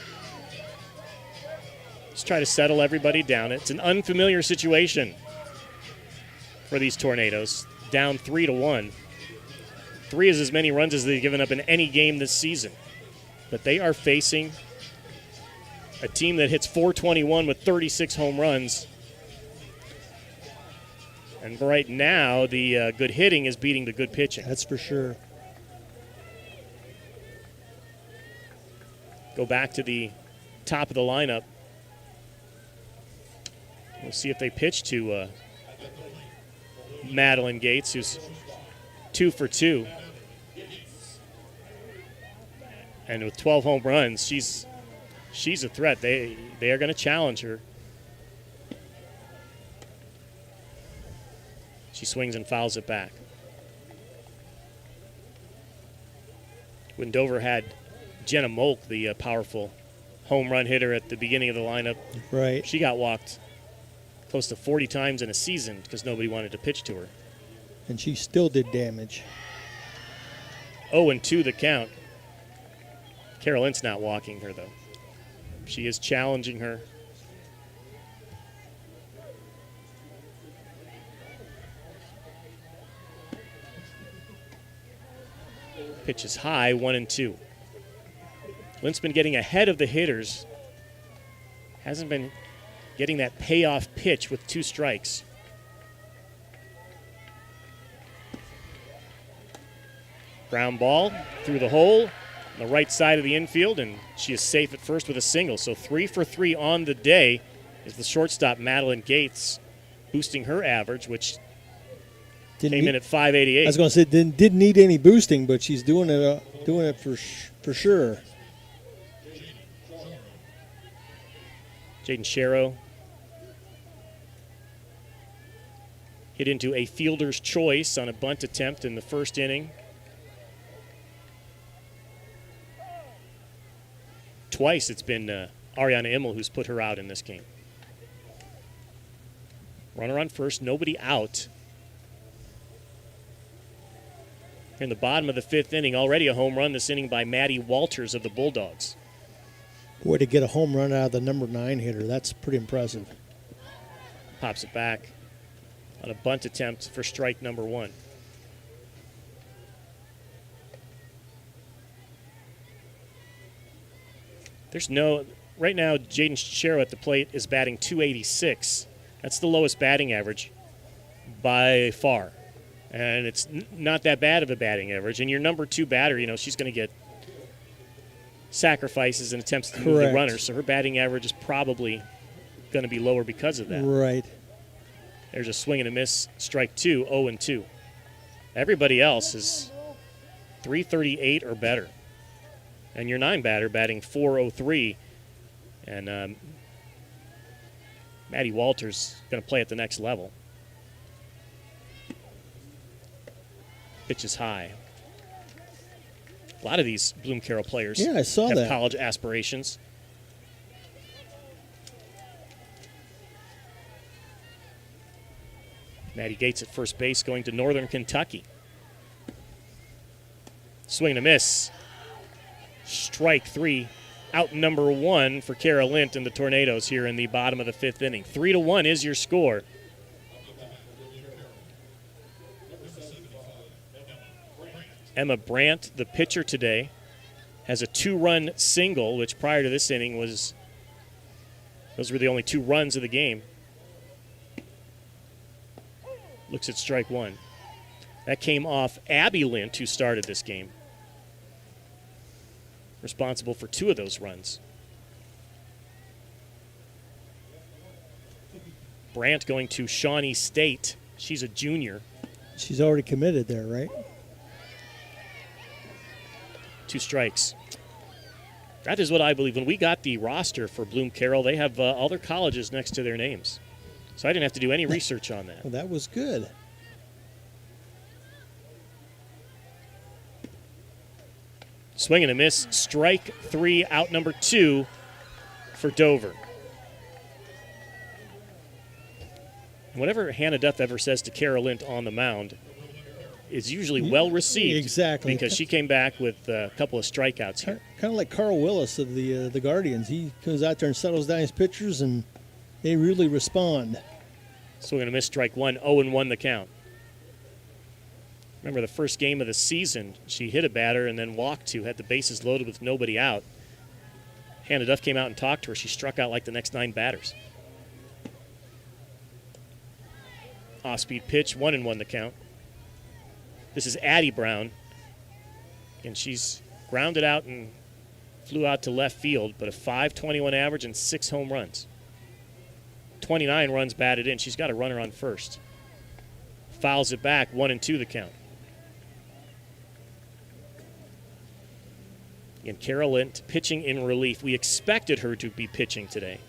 Let's try to settle everybody down. It's an unfamiliar situation for these Tornadoes. Down 3-1. 3 is as many runs as they've given up in any game this season. But they are facing a team that hits .421 with 36 home runs. And right now, the good hitting is beating the good pitching. That's for sure. Go back to the top of the lineup. We'll see if they pitch to Madeline Gates, who's 2 for 2. And with 12 home runs, she's a threat. They are going to challenge her. She swings and fouls it back. When Dover had Jenna Molk, the powerful home run hitter at the beginning of the lineup, she got walked close to 40 times in a season because nobody wanted to pitch to her. And she still did damage. 0-2 the count. Carol Ince not walking her, though. She is challenging her. Pitch is high, 1-2. Lint's been getting ahead of the hitters. Hasn't been getting that payoff pitch with 2 strikes. Ground ball through the hole on the right side of the infield, and she is safe at first with a single. So 3 for 3 on the day is the shortstop, Madeline Gates, boosting her average, which came in at 588. I was going to say didn't need any boosting, but she's doing it for sure. Jaden Sharrow hit into a fielder's choice on a bunt attempt in the first inning. Twice it's been Ariana Immel who's put her out in this game. Runner on first, nobody out. In the bottom of the 5th inning, already a home run this inning by Maddie Walters of the Bulldogs. Boy, to get a home run out of the number 9 hitter, that's pretty impressive. Pops it back on a bunt attempt for strike number 1. Right now, Jaden Sharrow at the plate is batting .286. That's the lowest batting average by far. And it's not that bad of a batting average. And your number 2 batter, she's going to get sacrifices and attempts to move the runner. So her batting average is probably going to be lower because of that. Right. There's a swing and a miss, strike 2, 0-2. Everybody else is .338 or better. And your 9 batter batting .403. And Maddie Walters going to play at the next level. Pitch is high. A lot of these Bloom-Carroll players have college aspirations. Maddie Gates at first base going to Northern Kentucky. Swing and a miss. Strike 3. Out number 1 for Kara Lint and the Tornadoes here in the bottom of the 5th inning. 3-1 is your score. Emma Brandt, the pitcher today, has a 2-run single, which prior to this inning those were the only 2 runs of the game. Looks at strike 1. That came off Abby Lint, who started this game. Responsible for 2 of those runs. Brandt going to Shawnee State. She's a junior. She's already committed there, right? 2 strikes. That is what I believe. When we got the roster for Bloom-Carroll, they have all their colleges next to their names. So I didn't have to do any research on that. Well, that was good. Swing and a miss. Strike 3, out number 2 for Dover. Whatever Hannah Duff ever says to Kara Lint on the mound is usually well received. Exactly. Because she came back with a couple of strikeouts here. Kind of like Carl Willis of the Guardians. He goes out there and settles down his pitchers, and they really respond. Swing and a miss, strike 1, 0-1 the count. Remember the first game of the season, she hit a batter and then walked 2, had the bases loaded with nobody out. Hannah Duff came out and talked to her. She struck out like the next 9 batters. Off-speed pitch, 1-1 the count. This is Addie Brown, and she's grounded out and flew out to left field, but a .521 average and 6 home runs. 29 runs batted in. She's got a runner on first. Fouls it back, 1-2 the count. And Kara Lint pitching in relief. We expected her to be pitching today.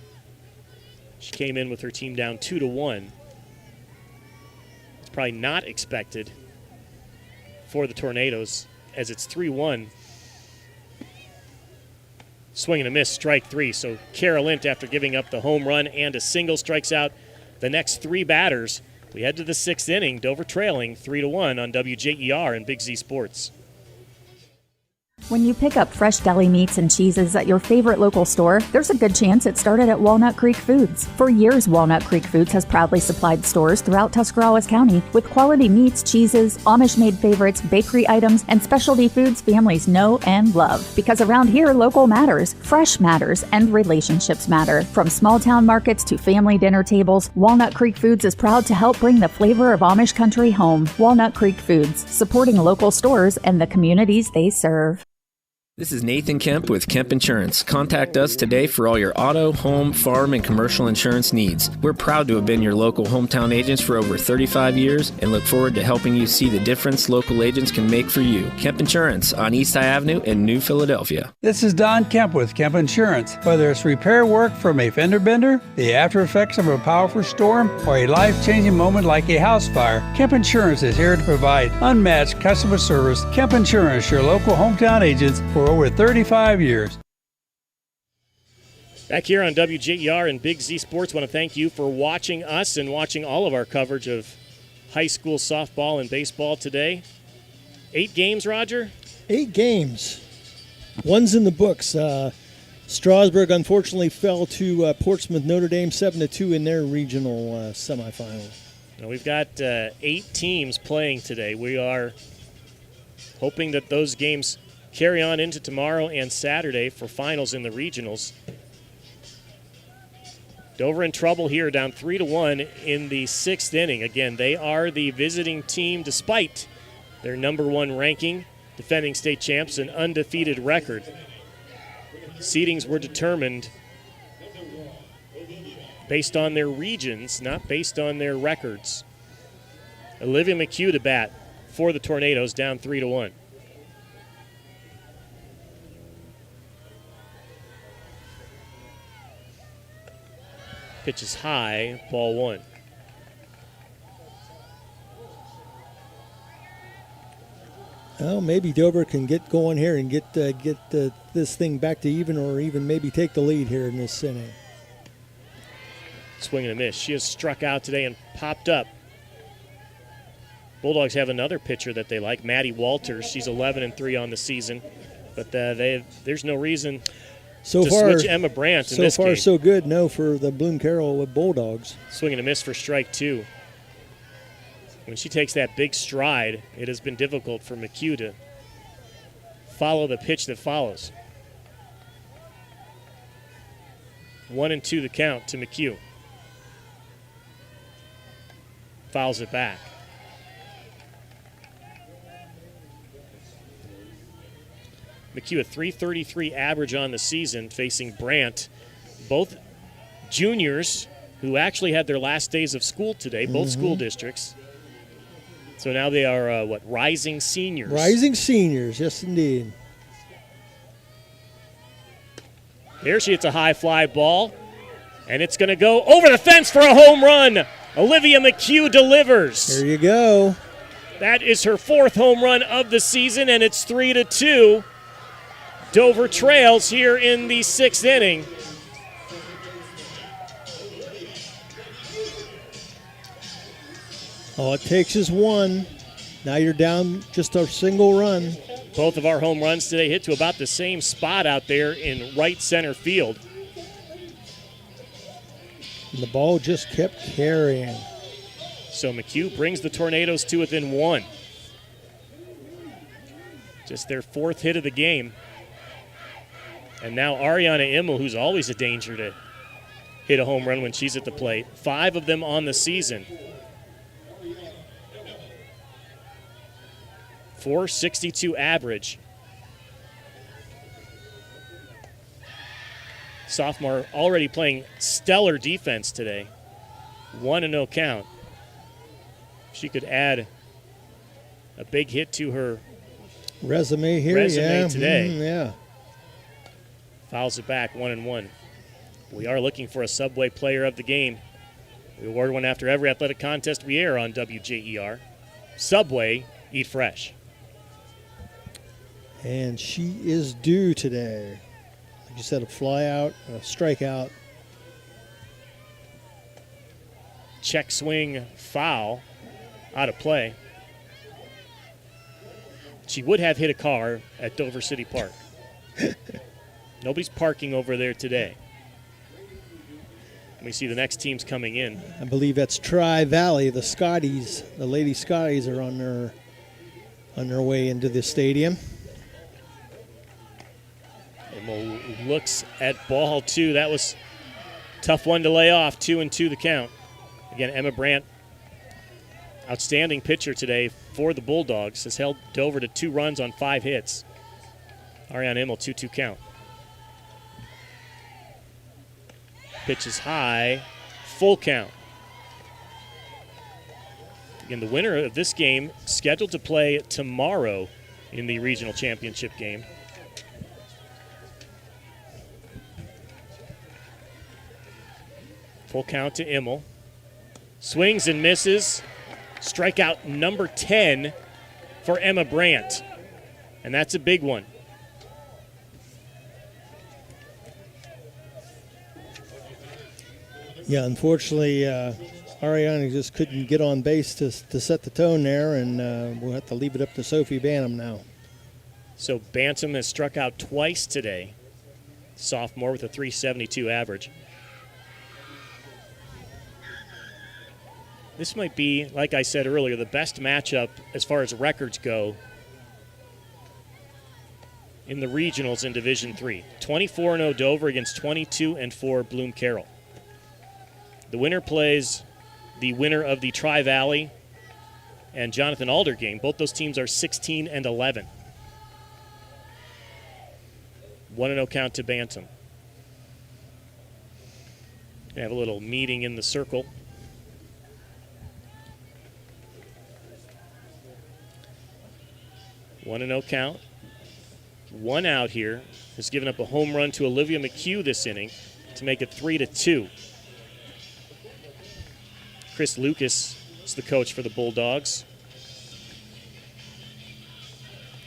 She came in with her team down 2-1. It's probably not expected for the Tornadoes as it's 3-1. Swing and a miss, strike 3. So Kara Lint, after giving up the home run and a single, strikes out the next 3 batters. We head to the 6th inning, Dover trailing 3-1 on WJER and Big Z Sports. When you pick up fresh deli meats and cheeses at your favorite local store, there's a good chance it started at Walnut Creek Foods. For years, Walnut Creek Foods has proudly supplied stores throughout Tuscarawas County with quality meats, cheeses, Amish-made favorites, bakery items, and specialty foods families know and love. Because around here, local matters, fresh matters, and relationships matter. From small-town markets to family dinner tables, Walnut Creek Foods is proud to help bring the flavor of Amish country home. Walnut Creek Foods, supporting local stores and the communities they serve. This is Nathan Kemp with Kemp Insurance. Contact us today for all your auto, home, farm, and commercial insurance needs. We're proud to have been your local hometown agents for over 35 years and look forward to helping you see the difference local agents can make for you. Kemp Insurance on East High Avenue in New Philadelphia. This is Don Kemp with Kemp Insurance. Whether it's repair work from a fender bender, the after effects of a powerful storm, or a life-changing moment like a house fire, Kemp Insurance is here to provide unmatched customer service. Kemp Insurance, your local hometown agents for over 35 years. Back here on WJER and Big Z Sports, want to thank you for watching us and watching all of our coverage of high school softball and baseball today. 8 games, Roger? 8 games. One's in the books. Strasburg unfortunately fell to Portsmouth Notre Dame 7-2 in their regional semifinal. Now we've got 8 teams playing today. We are hoping that those games carry on into tomorrow and Saturday for finals in the regionals. Dover in trouble here, down 3-1 in the 6th inning. Again, they are the visiting team despite their number 1 ranking, defending state champs, an undefeated record. Seedings were determined based on their regions, not based on their records. Olivia McHugh to bat for the Tornadoes, down 3-1. Pitch is high, ball 1. Well, maybe Dover can get going here and get this thing back to even, or even maybe take the lead here in this inning. Swing and a miss. She has struck out today and popped up. Bulldogs have another pitcher that they like, Maddie Walters. She's 11-3 on the season, but there's no reason to switch Emma Brandt in this game. So far, so good. No for the Bloom-Carroll with Bulldogs. Swing and a miss for strike 2. When she takes that big stride, it has been difficult for McHugh to follow the pitch that follows. 1-2 the count to McHugh. Fouls it back. McHugh, a .333 average on the season, facing Brandt. Both juniors who actually had their last days of school today, both school districts. So now they are, rising seniors. Rising seniors, yes indeed. Here she hits a high fly ball, and it's going to go over the fence for a home run. Olivia McHugh delivers. There you go. That is her 4th home run of the season, and it's 3-2. Dover trails here in the 6th inning. All it takes is one. Now you're down just a single run. Both of our home runs today hit to about the same spot out there in right center field. And the ball just kept carrying. So McHugh brings the Tornadoes to within 1. Just their 4th hit of the game. And now Ariana Immel, who's always a danger to hit a home run when she's at the plate. 5 of them on the season. .462 average. Sophomore already playing stellar defense today. 1-0 count. She could add a big hit to her resume here. Today. Yeah. Fouls it back, 1-1. We are looking for a Subway Player of the Game. We award one after every athletic contest we air on WJER. Subway, eat fresh. And she is due today. Like you said, a fly out, a strikeout. Check swing foul, out of play. she would have hit a car at Dover City Park. Nobody's parking over there today. Let me see the next team's coming in. I believe that's Tri-Valley. The Scotties, the Lady Scotties are on their way into the stadium. Emma looks at ball 2. That was a tough one to lay off. 2-2 the count. Again, Emma Brandt, outstanding pitcher today for the Bulldogs, has held Dover to 2 runs on 5 hits. Ariane Immel, 2-2 count. Pitch is high, full count. Again, the winner of this game scheduled to play tomorrow in the regional championship game. Full count to Immel. Swings and misses. Strikeout number 10 for Emma Brandt. And that's a big one. Yeah, unfortunately, Ariana just couldn't get on base to set the tone there, and we'll have to leave it up to Sophie Bantam now. So Bantam has struck out twice today. Sophomore with a .372 average. This might be, like I said earlier, the best matchup as far as records go in the regionals in Division III. 24-0 Dover against 22-4 Bloom-Carroll. The winner plays the winner of the Tri-Valley and Jonathan Alder game. Both those teams are 16-11. 1-0 count to Bantam. They have a little meeting in the circle. One and 0 count. 1 out here. Has given up a home run to Olivia McHugh this inning to make it 3-2. Chris Lucas is the coach for the Bulldogs.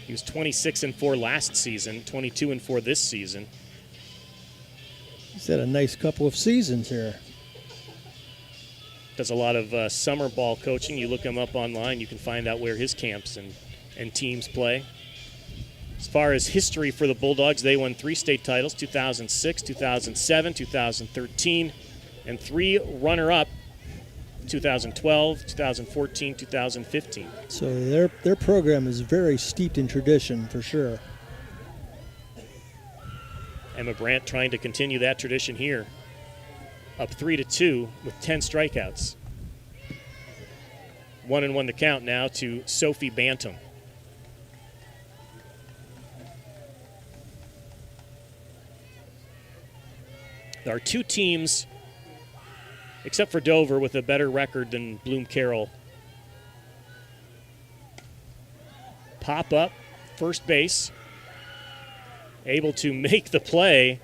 He was 26-4 last season, 22-4 this season. He's had a nice couple of seasons here. Does a lot of summer ball coaching. You look him up online, you can find out where his camps and teams play. As far as history for the Bulldogs, they won 3 state titles, 2006, 2007, 2013, and 3 runner-up, 2012, 2014, 2015. So their program is very steeped in tradition, for sure. Emma Brandt trying to continue that tradition here. Up 3-2 with 10 strikeouts. 1-1 the count now to Sophie Bantam. There are 2 teams, except for Dover, with a better record than Bloom-Carroll. Pop up, first base. Able to make the play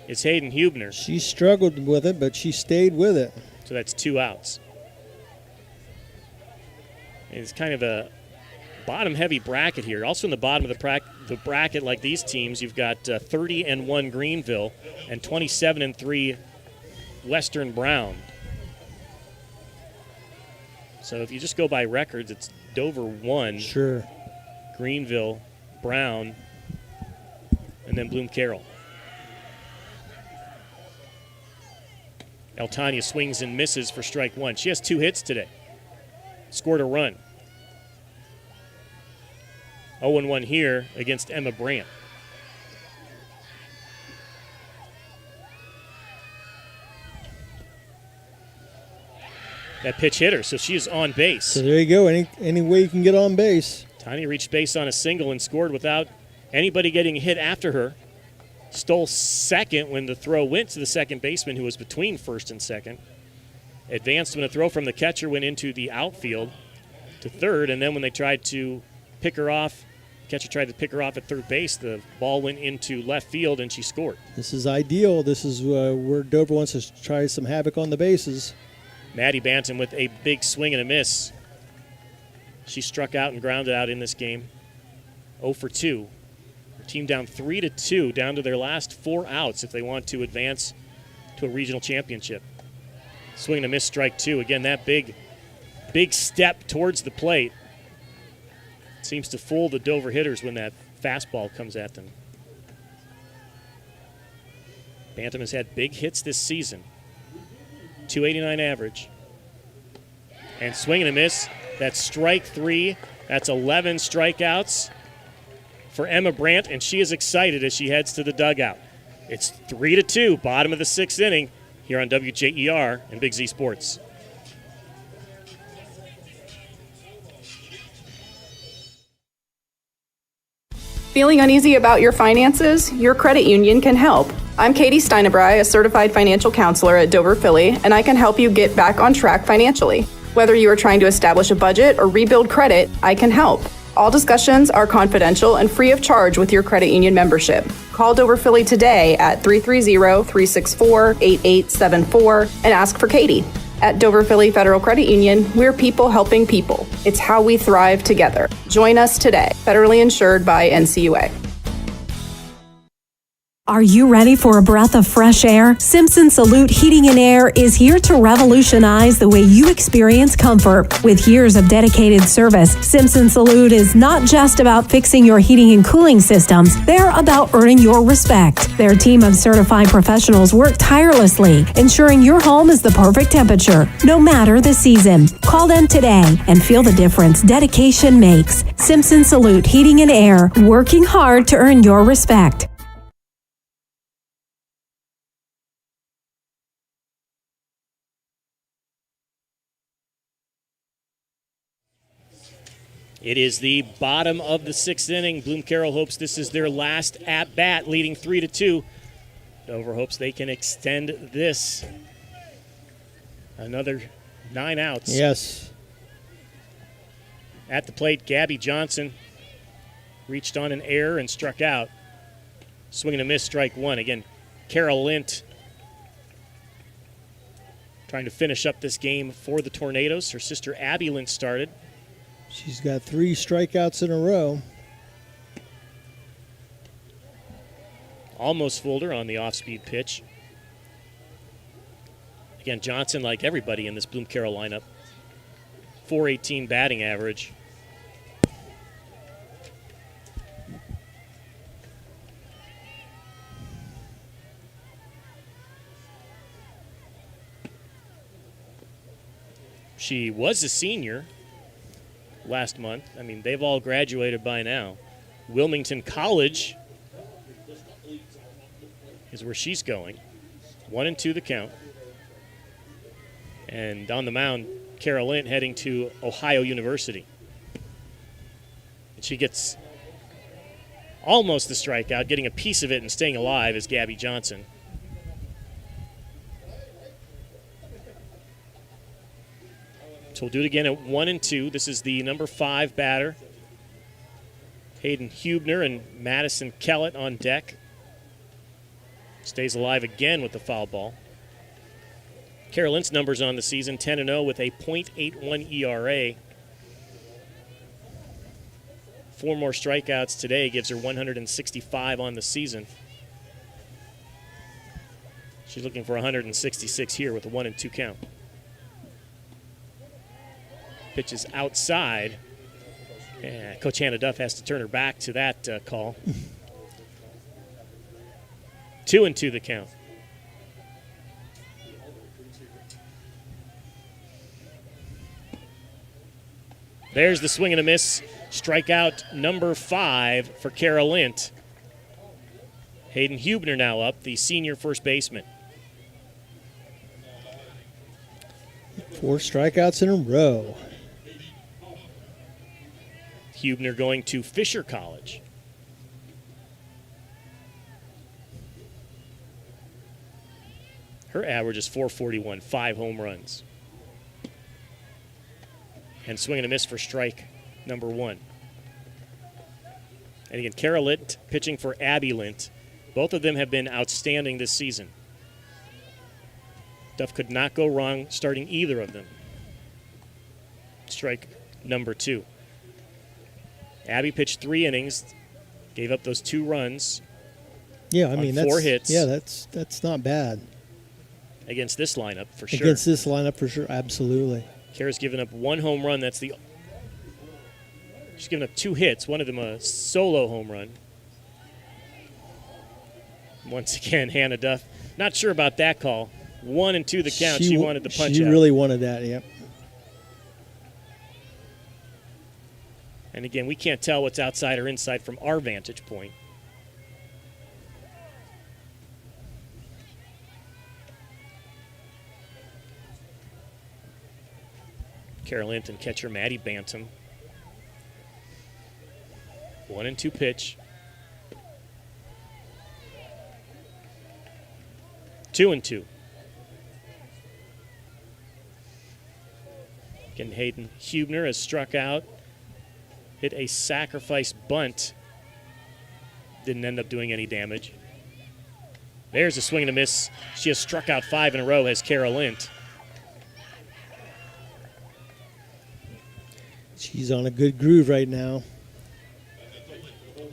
is Hayden Hubner. She struggled with it, but she stayed with it. So that's 2 outs. It's kind of a bottom-heavy bracket here. Also in the bottom of the bracket, like these teams, you've got 30-1 Greenville and 27-3 Western Brown. So if you just go by records, it's Dover 1, sure, Greenville, Brown, and then Bloom-Carroll. Altania swings and misses for strike 1. She has 2 hits today. Scored a run. 0-1 here against Emma Brandt. That pitch hit her, so she is on base. So there you go. Any way you can get on base. Tanya reached base on a single and scored without anybody getting hit after her. Stole second when the throw went to the second baseman, who was between first and second. Advanced when a throw from the catcher went into the outfield to third, and then when they tried to pick her off, catcher tried to pick her off at third base, the ball went into left field and she scored. This is ideal. This is where Dover wants to try some havoc on the bases. Maddie Bantam with a big swing and a miss. She struck out and grounded out in this game. 0 for 2. Her team down 3-2, down to their last 4 outs if they want to advance to a regional championship. Swing and a miss, strike 2. Again, that big step towards the plate Seems to fool the Dover hitters when that fastball comes at them. Bantam has had big hits this season. 289 average. And swing and a miss. That's strike 3. That's 11 strikeouts for Emma Brandt, and she is excited as she heads to the dugout. It's 3-2, bottom of the 6th inning here on WJER and Big Z Sports. Feeling uneasy about your finances? Your credit union can help. I'm Katie Steinebry, a certified financial counselor at Dover Philly, and I can help you get back on track financially. Whether you are trying to establish a budget or rebuild credit, I can help. All discussions are confidential and free of charge with your credit union membership. Call Dover Philly today at 330-364-8874 and ask for Katie. At Dover Philly Federal Credit Union, we're people helping people. It's how we thrive together. Join us today. Federally insured by NCUA. Are you ready for a breath of fresh air? Simpson Salute Heating and Air is here to revolutionize the way you experience comfort. With years of dedicated service, Simpson Salute is not just about fixing your heating and cooling systems. They're about earning your respect. Their team of certified professionals work tirelessly, ensuring your home is the perfect temperature, no matter the season. Call them today and feel the difference dedication makes. Simpson Salute Heating and Air, working hard to earn your respect. It is the bottom of the 6th inning. Bloom-Carroll hopes this is their last at-bat, leading 3-2. Dover hopes they can extend this. Another 9 outs. Yes. At the plate, Gabby Johnson reached on an error and struck out. Swing and a miss, strike 1. Again, Carol Lint trying to finish up this game for the Tornadoes. Her sister Abby Lint started. She's got 3 strikeouts in a row. Almost fooled her on the off-speed pitch. Again, Johnson, like everybody in this Bloom-Carroll lineup, .418 batting average. She was a senior last month. I mean, they've all graduated by now. Wilmington College is where she's going. 1-2 the count. And on the mound, Carol Lint heading to Ohio University. And she gets almost the strikeout. Getting a piece of it and staying alive is Gabby Johnson. So we'll do it again at 1-2. This is the number 5 batter. Hayden Hubner and Madison Kellett on deck. Stays alive again with the foul ball. Carol Lint's numbers on the season, 10-0 with a .81 ERA. 4 more strikeouts today gives her 165 on the season. She's looking for 166 here with a 1-2 count. Pitches outside. Yeah, Coach Hannah Duff has to turn her back to that call. 2-2 the count. There's the swing and a miss. Strikeout number 5 for Carol Lint. Hayden Hubner now up, the senior first baseman. 4 strikeouts in a row. Hubner going to Fisher College. Her average is .441, 5 home runs. And swing and a miss for strike number 1. And again, Carol Lint pitching for Abby Lint. Both of them have been outstanding this season. Duff could not go wrong starting either of them. Strike number 2. Abby pitched 3 innings, gave up those 2 runs. Yeah, I mean, 4 hits. Yeah, that's not bad. Against this lineup, for sure. Against this lineup, for sure, absolutely. Kara's given up 1 home run. That's the She's given up 2 hits, one of them a solo home run. Once again, Hannah Duff, not sure about that call. 1-2 the count. She wanted the punch out. She really wanted that, yep. And again, we can't tell what's outside or inside from our vantage point. Carol Linton, catcher Maddie Bantam. 1-2 pitch. 2-2. Again, Hayden Hubner has struck out. Hit a sacrifice bunt. Didn't end up doing any damage. There's a swing and a miss. She has struck out 5 in a row as Carol Lint. She's on a good groove right now.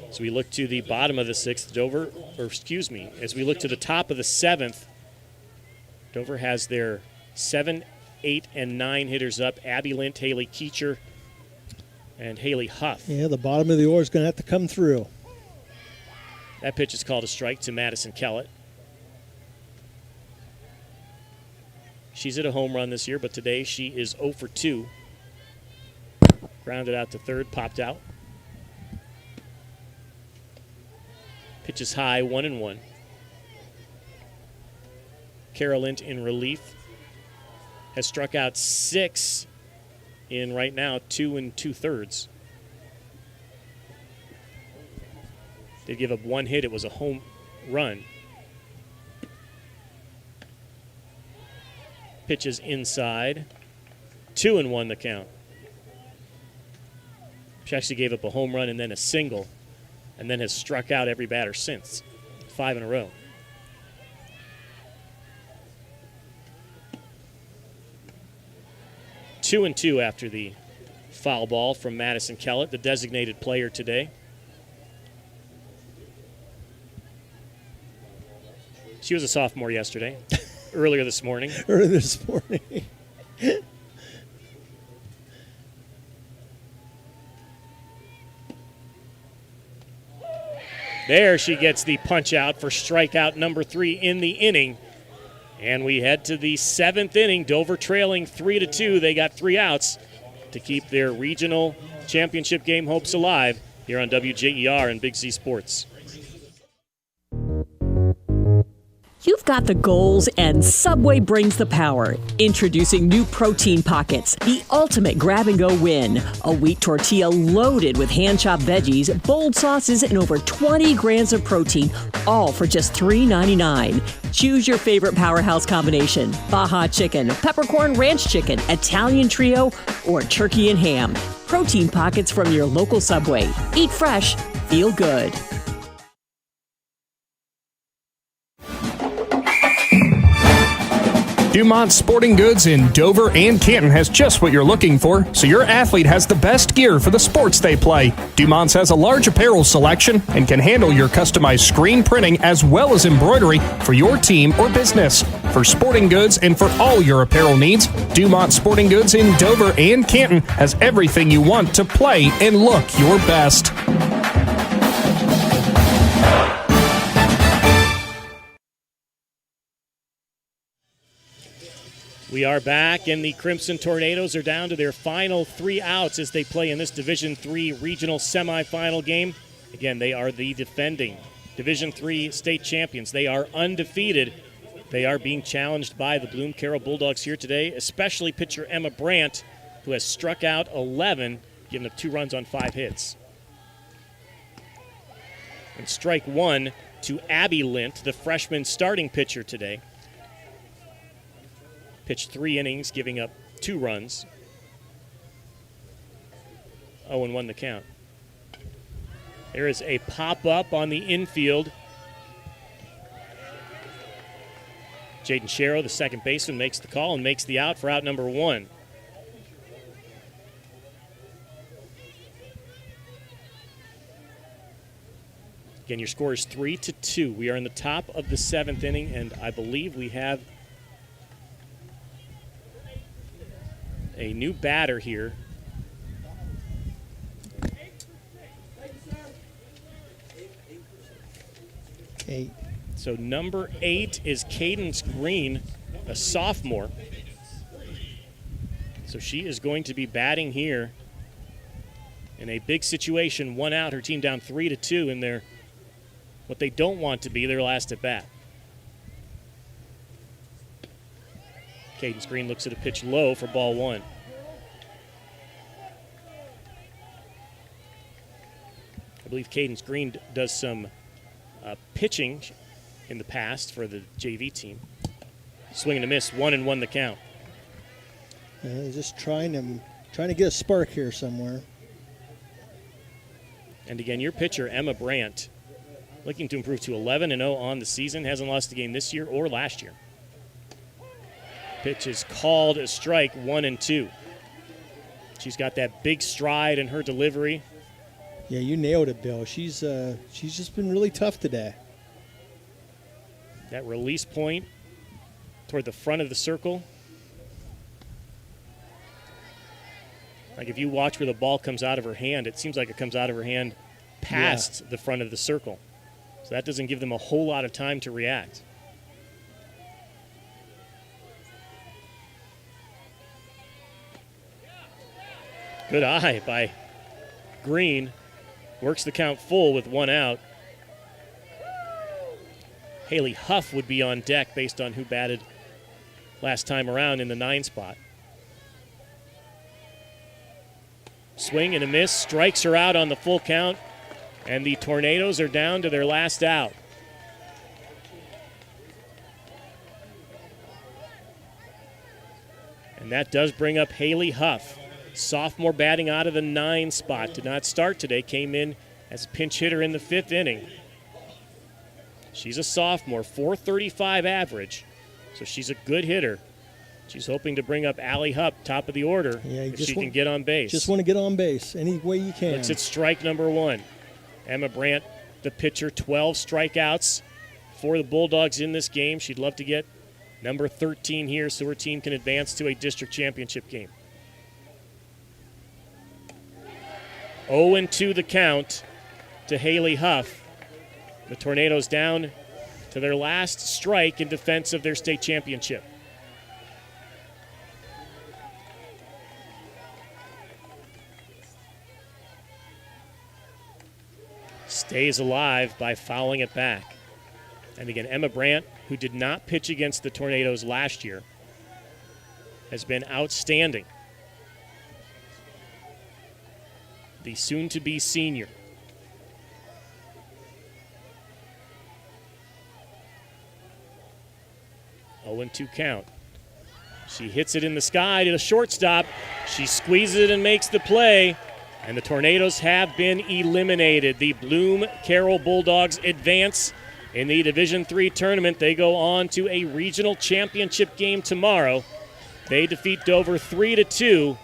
As we look to the bottom of the 6th, as we look to the top of the 7th, Dover has their 7, 8, and 9 hitters up. Abby Lint, Haley Keecher, and Haley Huff. Yeah, the bottom of the order is going to have to come through. That pitch is called a strike to Madison Kellett. She's hit a home run this year, but today she is 0 for 2. Grounded out to third, popped out. Pitch is high, 1-1. Carol Lint in relief has struck out 6 in right now 2 2/3. They give up 1 hit. It was a home run. Pitches inside. 2-1 the count. She actually gave up a home run and then a single, and then has struck out every batter since. 5 in a row. Two and 2 after the foul ball from Madison Kellett, the designated player today. She was a sophomore yesterday, earlier this morning. Earlier this morning. There she gets the punch out for strikeout number 3 in the inning. And we head to the 7th inning. Dover trailing 3-2. They got 3 outs to keep their regional championship game hopes alive here on WJER and Big Z Sports. You've got the goals, and Subway brings the power. Introducing new Protein Pockets, the ultimate grab-and-go win. A wheat tortilla loaded with hand-chopped veggies, bold sauces, and over 20 grams of protein, all for just $3.99. Choose your favorite powerhouse combination: Baja Chicken, Peppercorn Ranch Chicken, Italian Trio, or Turkey and Ham. Protein Pockets from your local Subway. Eat fresh, feel good. Dumont Sporting Goods in Dover and Canton has just what you're looking for, so your athlete has the best gear for the sports they play. Dumont's has a large apparel selection and can handle your customized screen printing as well as embroidery for your team or business. For sporting goods and for all your apparel needs, Dumont Sporting Goods in Dover and Canton has everything you want to play and look your best. We are back, and the Crimson Tornadoes are down to their final 3 outs as they play in this Division III regional semifinal game. Again, they are the defending Division III state champions. They are undefeated. They are being challenged by the Bloom-Carroll Bulldogs here today, especially pitcher Emma Brandt, who has struck out 11, giving up 2 runs on 5 hits. And strike 1 to Abby Lint, the freshman starting pitcher today. Pitched 3 innings, giving up 2 runs. 0-1 the count. There is a pop-up on the infield. Jaden Sharrow, the second baseman, makes the call and makes the out for out number 1. Again, your score is 3-2. We are in the top of the 7th inning, and I believe we have a new batter here. 8. So number 8 is Cadence Green, a sophomore. So she is going to be batting here in a big situation. 1 out, her team down 3-2 in their what they don't want to be their last at bat. Cadence Green looks at a pitch low for ball 1. I believe Cadence Green does some pitching in the past for the JV team. Swing and a miss, 1-1 the count. Just trying to get a spark here somewhere. And again, your pitcher, Emma Brandt, looking to improve to 11-0 on the season. Hasn't lost a game this year or last year. Pitch is called a strike, 1-2. She's got that big stride in her delivery. Yeah, you nailed it, Bill. She's just been really tough today. That release point toward the front of the circle. Like if you watch where the ball comes out of her hand, it seems like it comes out of her hand past the front of the circle. So that doesn't give them a whole lot of time to react. Good eye by Green. Works the count full with 1 out. Haley Huff would be on deck based on who batted last time around in the 9 spot. Swing and a miss, strikes her out on the full count, and the Tornadoes are down to their last out. And that does bring up Haley Huff, sophomore batting out of the 9 spot. Did not start today, came in as a pinch hitter in the 5th inning. She's a sophomore, .435 average, so she's a good hitter. She's hoping to bring up Allie Hupp, top of the order, if she can get on base. Just want to get on base any way you can. Looks at strike number 1. Emma Brandt, the pitcher, 12 strikeouts for the Bulldogs in this game. She'd love to get number 13 here so her team can advance to a district championship game. 0-2 the count to Haley Huff. The Tornadoes down to their last strike in defense of their state championship. Stays alive by fouling it back. And again, Emma Brandt, who did not pitch against the Tornadoes last year, has been outstanding. The soon-to-be senior. Oh, 0-2 count. She hits it in the sky to the shortstop. She squeezes it and makes the play. And the Tornadoes have been eliminated. The Bloom-Carroll Bulldogs advance in the Division III tournament. They go on to a regional championship game tomorrow. They defeat Dover 3-2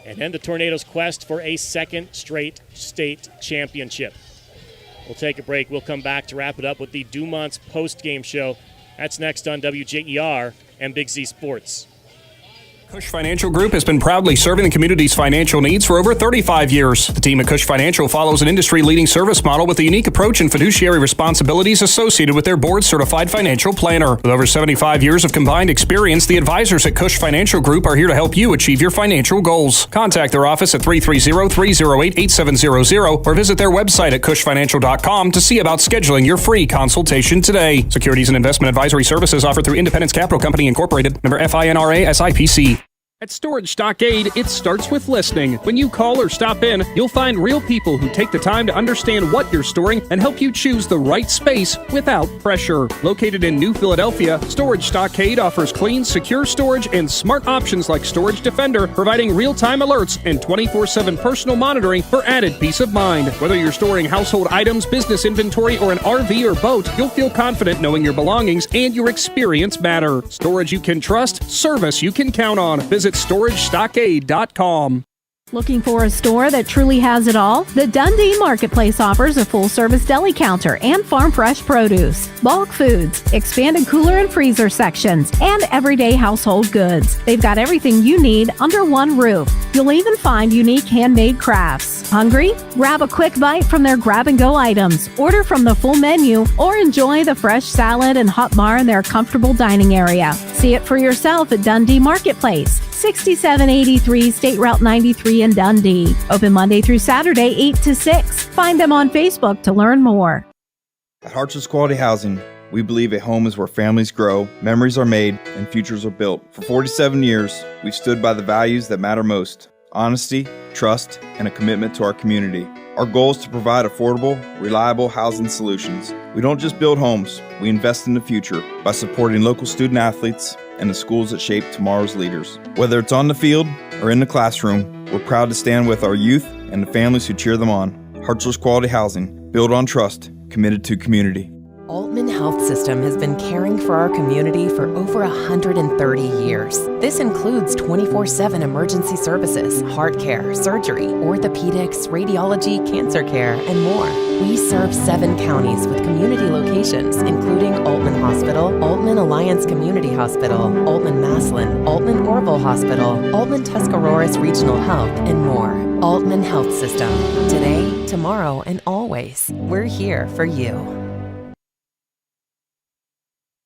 and end the Tornadoes' quest for a second straight state championship. We'll take a break. We'll come back to wrap it up with the Dumont's post-game show. That's next on WJER and Big Z Sports. Cush Financial Group has been proudly serving the community's financial needs for over 35 years. The team at Cush Financial follows an industry-leading service model with a unique approach and fiduciary responsibilities associated with their board-certified financial planner. With over 75 years of combined experience, the advisors at Cush Financial Group are here to help you achieve your financial goals. Contact their office at 330-308-8700 or visit their website at cushfinancial.com to see about scheduling your free consultation today. Securities and investment advisory services offered through Independence Capital Company Incorporated, member FINRA SIPC. At Storage Stockade, it starts with listening. When you call or stop in, you'll find real people who take the time to understand what you're storing and help you choose the right space without pressure. Located in New Philadelphia, Storage Stockade offers clean, secure storage and smart options like Storage Defender, providing real-time alerts and 24/7 personal monitoring for added peace of mind. Whether you're storing household items, business inventory, or an RV or boat, you'll feel confident knowing your belongings and your experience matter. Storage you can trust, service you can count on. Visit StorageStockade.com. Looking for a store that truly has it all? The Dundee Marketplace offers a full-service deli counter and farm fresh produce, bulk foods, expanded cooler and freezer sections, and everyday household goods. They've got everything you need under one roof. You'll even find unique handmade crafts. Hungry? Grab a quick bite from their grab-and-go items, order from the full menu, or enjoy the fresh salad and hot bar in their comfortable dining area. See it for yourself at Dundee Marketplace, 6783 State Route 93 in Dundee. Open Monday through Saturday, 8 to 6. Find them on Facebook to learn more. At Hartson's Quality Housing, we believe a home is where families grow, memories are made, and futures are built. For 47 years, we've stood by the values that matter most: honesty, trust, and a commitment to our community. Our goal is to provide affordable, reliable housing solutions. We don't just build homes, we invest in the future by supporting local student athletes and the schools that shape tomorrow's leaders. Whether it's on the field or in the classroom, we're proud to stand with our youth and the families who cheer them on. Hartson's Quality Housing, built on trust, committed to community. Altman Health System has been caring for our community for over 130 years. This includes 24/7 emergency services, heart care, surgery, orthopedics, radiology, cancer care, and more. We serve 7 counties with community locations, including Altman Hospital, Altman Alliance Community Hospital, Altman Maslin, Altman Orville Hospital, Altman Tuscaroras Regional Health, and more. Altman Health System. Today, tomorrow, and always. We're here for you.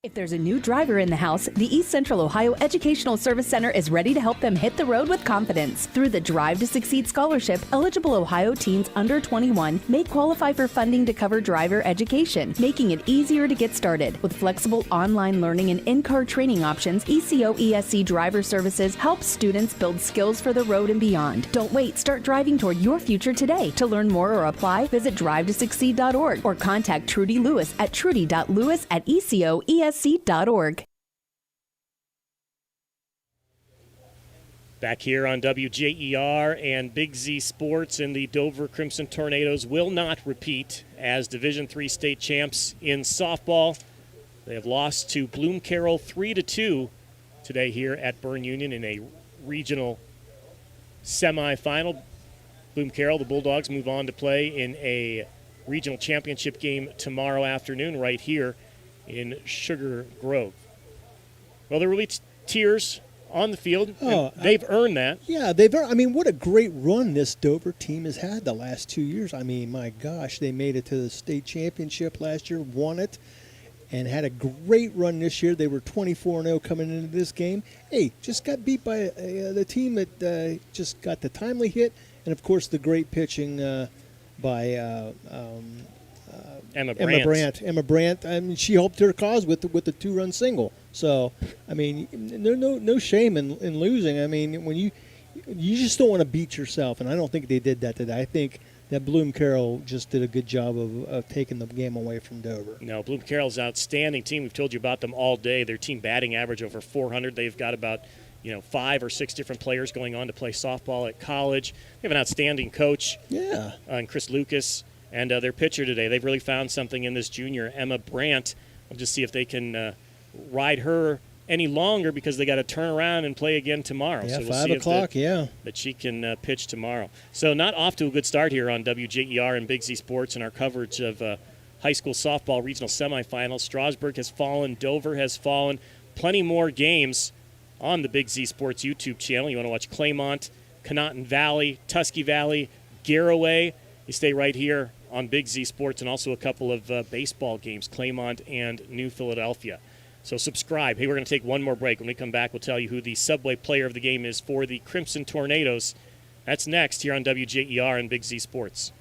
If there's a new driver in the house, the East Central Ohio Educational Service Center is ready to help them hit the road with confidence. Through the Drive to Succeed Scholarship, eligible Ohio teens under 21 may qualify for funding to cover driver education, making it easier to get started. With flexible online learning and in-car training options, ECO ESC Driver Services helps students build skills for the road and beyond. Don't wait, start driving toward your future today. To learn more or apply, visit drivetosucceed.org or contact Trudy Lewis at trudy.lewis@ecoesc.org. Back here on WJER and Big Z Sports, and the Dover Crimson Tornadoes will not repeat as Division III state champs in softball. They have lost to Bloom-Carroll 3-2 today here at Berne Union in a regional semifinal. Bloom-Carroll, the Bulldogs, move on to play in a regional championship game tomorrow afternoon right here in Sugar Grove. Well, there will be tears on the field. They've earned that. Yeah, they've earned. I mean, what a great run this Dover team has had the last 2 years. I mean, my gosh, they made it to the state championship last year, won it, and had a great run this year. They were 24-0 coming into this game. Hey, just got beat by the team that just got the timely hit, and, of course, the great pitching by Emma Brandt. I mean, she helped her cause with the 2-run single. So, I mean, no shame in losing. I mean, when you just don't want to beat yourself, and I don't think they did that today. I think that Bloom-Carroll just did a good job of taking the game away from Dover. No, Bloom-Carroll's an outstanding team. We've told you about them all day. Their team batting average over 400. They've got about 5 or 6 different players going on to play softball at college. They have an outstanding coach. Yeah. And Chris Lucas. And their pitcher today, they've really found something in this junior, Emma Brandt. We'll just see if they can ride her any longer, because they got to turn around and play again tomorrow. Yeah, so we'll 5 see o'clock, that she can pitch tomorrow. So not off to a good start here on WJER and Big Z Sports and our coverage of high school softball regional semifinals. Strasburg has fallen. Dover has fallen. Plenty more games on the Big Z Sports YouTube channel. You want to watch Claymont, Conotton Valley, Tusky Valley, Garraway. You stay right here on Big Z Sports, and also a couple of baseball games, Claymont and New Philadelphia. So subscribe. Hey, we're going to take one more break. When we come back, we'll tell you who the Subway Player of the Game is for the Crimson Tornadoes. That's next here on WJER and Big Z Sports.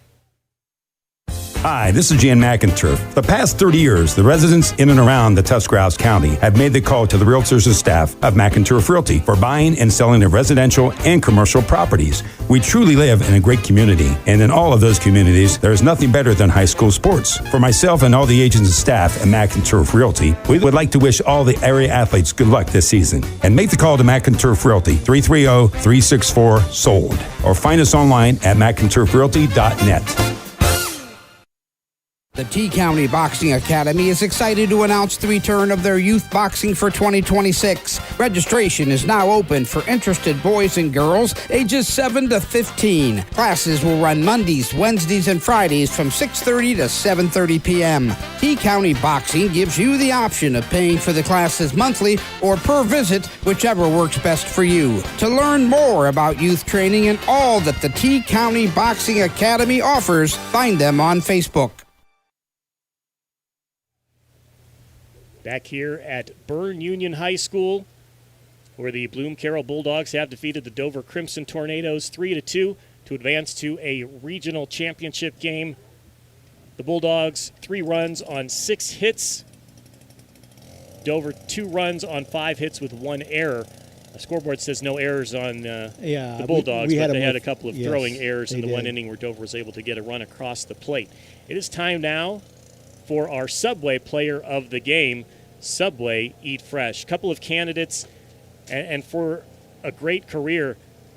Hi, this is Jan McInturf. The past 30 years, the residents in and around the Tuscarawas County have made the call to the realtors and staff of McInturf Realty for buying and selling of residential and commercial properties. We truly live in a great community, and in all of those communities, there is nothing better than high school sports. For myself and all the agents and staff at McInturf Realty, we would like to wish all the area athletes good luck this season. And make the call to McInturf Realty, 330-364-SOLD, or find us online at McInturfRealty.net. The T-County Boxing Academy is excited to announce the return of their youth boxing for 2026. Registration is now open for interested boys and girls ages 7 to 15. Classes will run Mondays, Wednesdays, and Fridays from 6:30 to 7:30 p.m. T-County Boxing gives you the option of paying for the classes monthly or per visit, whichever works best for you. To learn more about youth training and all that the T-County Boxing Academy offers, find them on Facebook. Back here at Berne Union High School, where the Bloom-Carroll Bulldogs have defeated the Dover Crimson Tornadoes 3-2 to advance to a regional championship game. The Bulldogs 3 runs on 6 hits. Dover 2 runs on 5 hits with 1 error. The scoreboard says no errors on the Bulldogs, but they had a couple of throwing errors in the one inning where Dover was able to get a run across the plate. It is time now for our Subway player of the game, Subway Eat Fresh. Couple of candidates, and for a great career,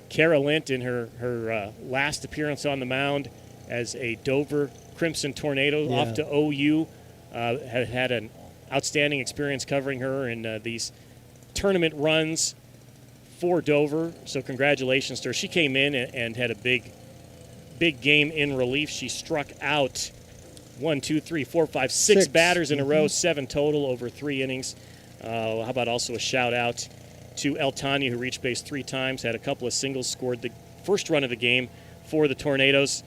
Kara Lint in her last appearance on the mound as a Dover Crimson Tornado off to OU, had an outstanding experience covering her in these tournament runs for Dover, so congratulations to her. She came in and had a big game in relief. She struck out 6 batters in a row, 7 total over 3 innings. How about also a shout out to El Tanya, who reached base 3 times, had a couple of singles, scored the first run of the game for the Tornadoes.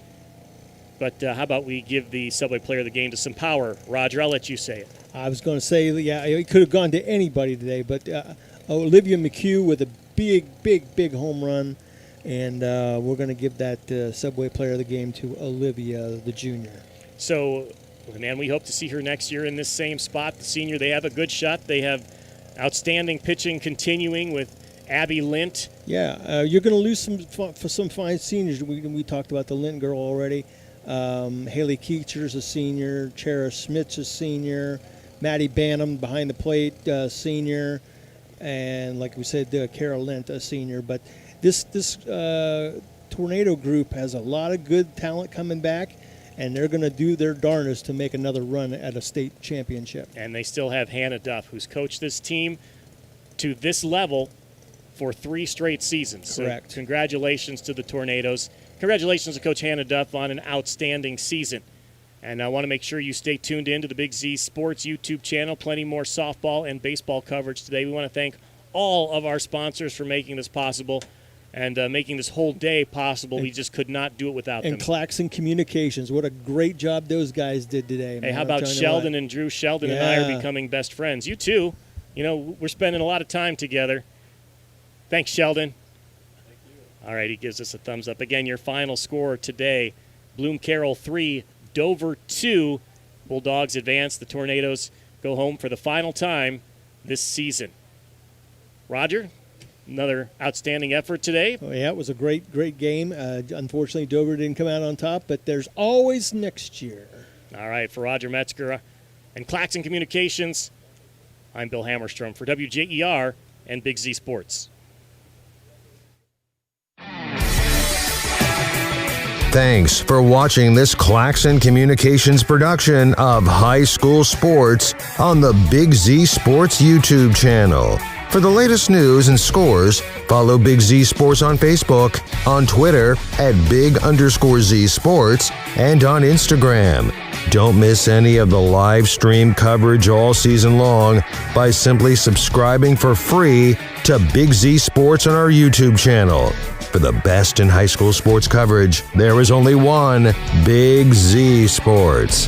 But how about we give the Subway player of the game to some power? Roger, I'll let you say it. I was going to say, it could have gone to anybody today, but Olivia McHugh with a big home run, and we're going to give that Subway player of the game to Olivia, the junior. So, man, we hope to see her next year in this same spot. The senior, they have a good shot. They have outstanding pitching continuing with Abby Lint. Yeah, you're going to lose some fine seniors. We talked about the Lint girl already. Haley Keecher's a senior. Chara Smith's a senior. Maddie Banham behind the plate, senior. And like we said, Kara Lint, a senior. But this Tornado group has a lot of good talent coming back, and they're going to do their darndest to make another run at a state championship. And they still have Hannah Duff, who's coached this team to this level for 3 straight seasons. Correct. So congratulations to the Tornadoes. Congratulations to Coach Hannah Duff on an outstanding season. And I want to make sure you stay tuned in to the Big Z Sports YouTube channel. Plenty more softball and baseball coverage today. We want to thank all of our sponsors for making this possible and making this whole day possible. We just could not do it without them. And Claxon Communications, what a great job those guys did today. Hey, how about Sheldon and Drew? Sheldon and I are becoming best friends. You too. You know, we're spending a lot of time together. Thanks, Sheldon. Thank you. All right, he gives us a thumbs up. Again, your final score today, Bloom-Carroll 3, Dover 2. Bulldogs advance. The Tornadoes go home for the final time this season. Roger? Another outstanding effort today. Oh, yeah, it was a great game. Unfortunately, Dover didn't come out on top, but there's always next year. All right, for Roger Metzger and Claxon Communications, I'm Bill Hammerstrom for WJER and Big Z Sports. Thanks for watching this Claxon Communications production of High School Sports on the Big Z Sports YouTube channel. For the latest news and scores, follow Big Z Sports on Facebook, on Twitter @Big_Z Sports, and on Instagram. Don't miss any of the live stream coverage all season long by simply subscribing for free to Big Z Sports on our YouTube channel. For the best in high school sports coverage, there is only one Big Z Sports.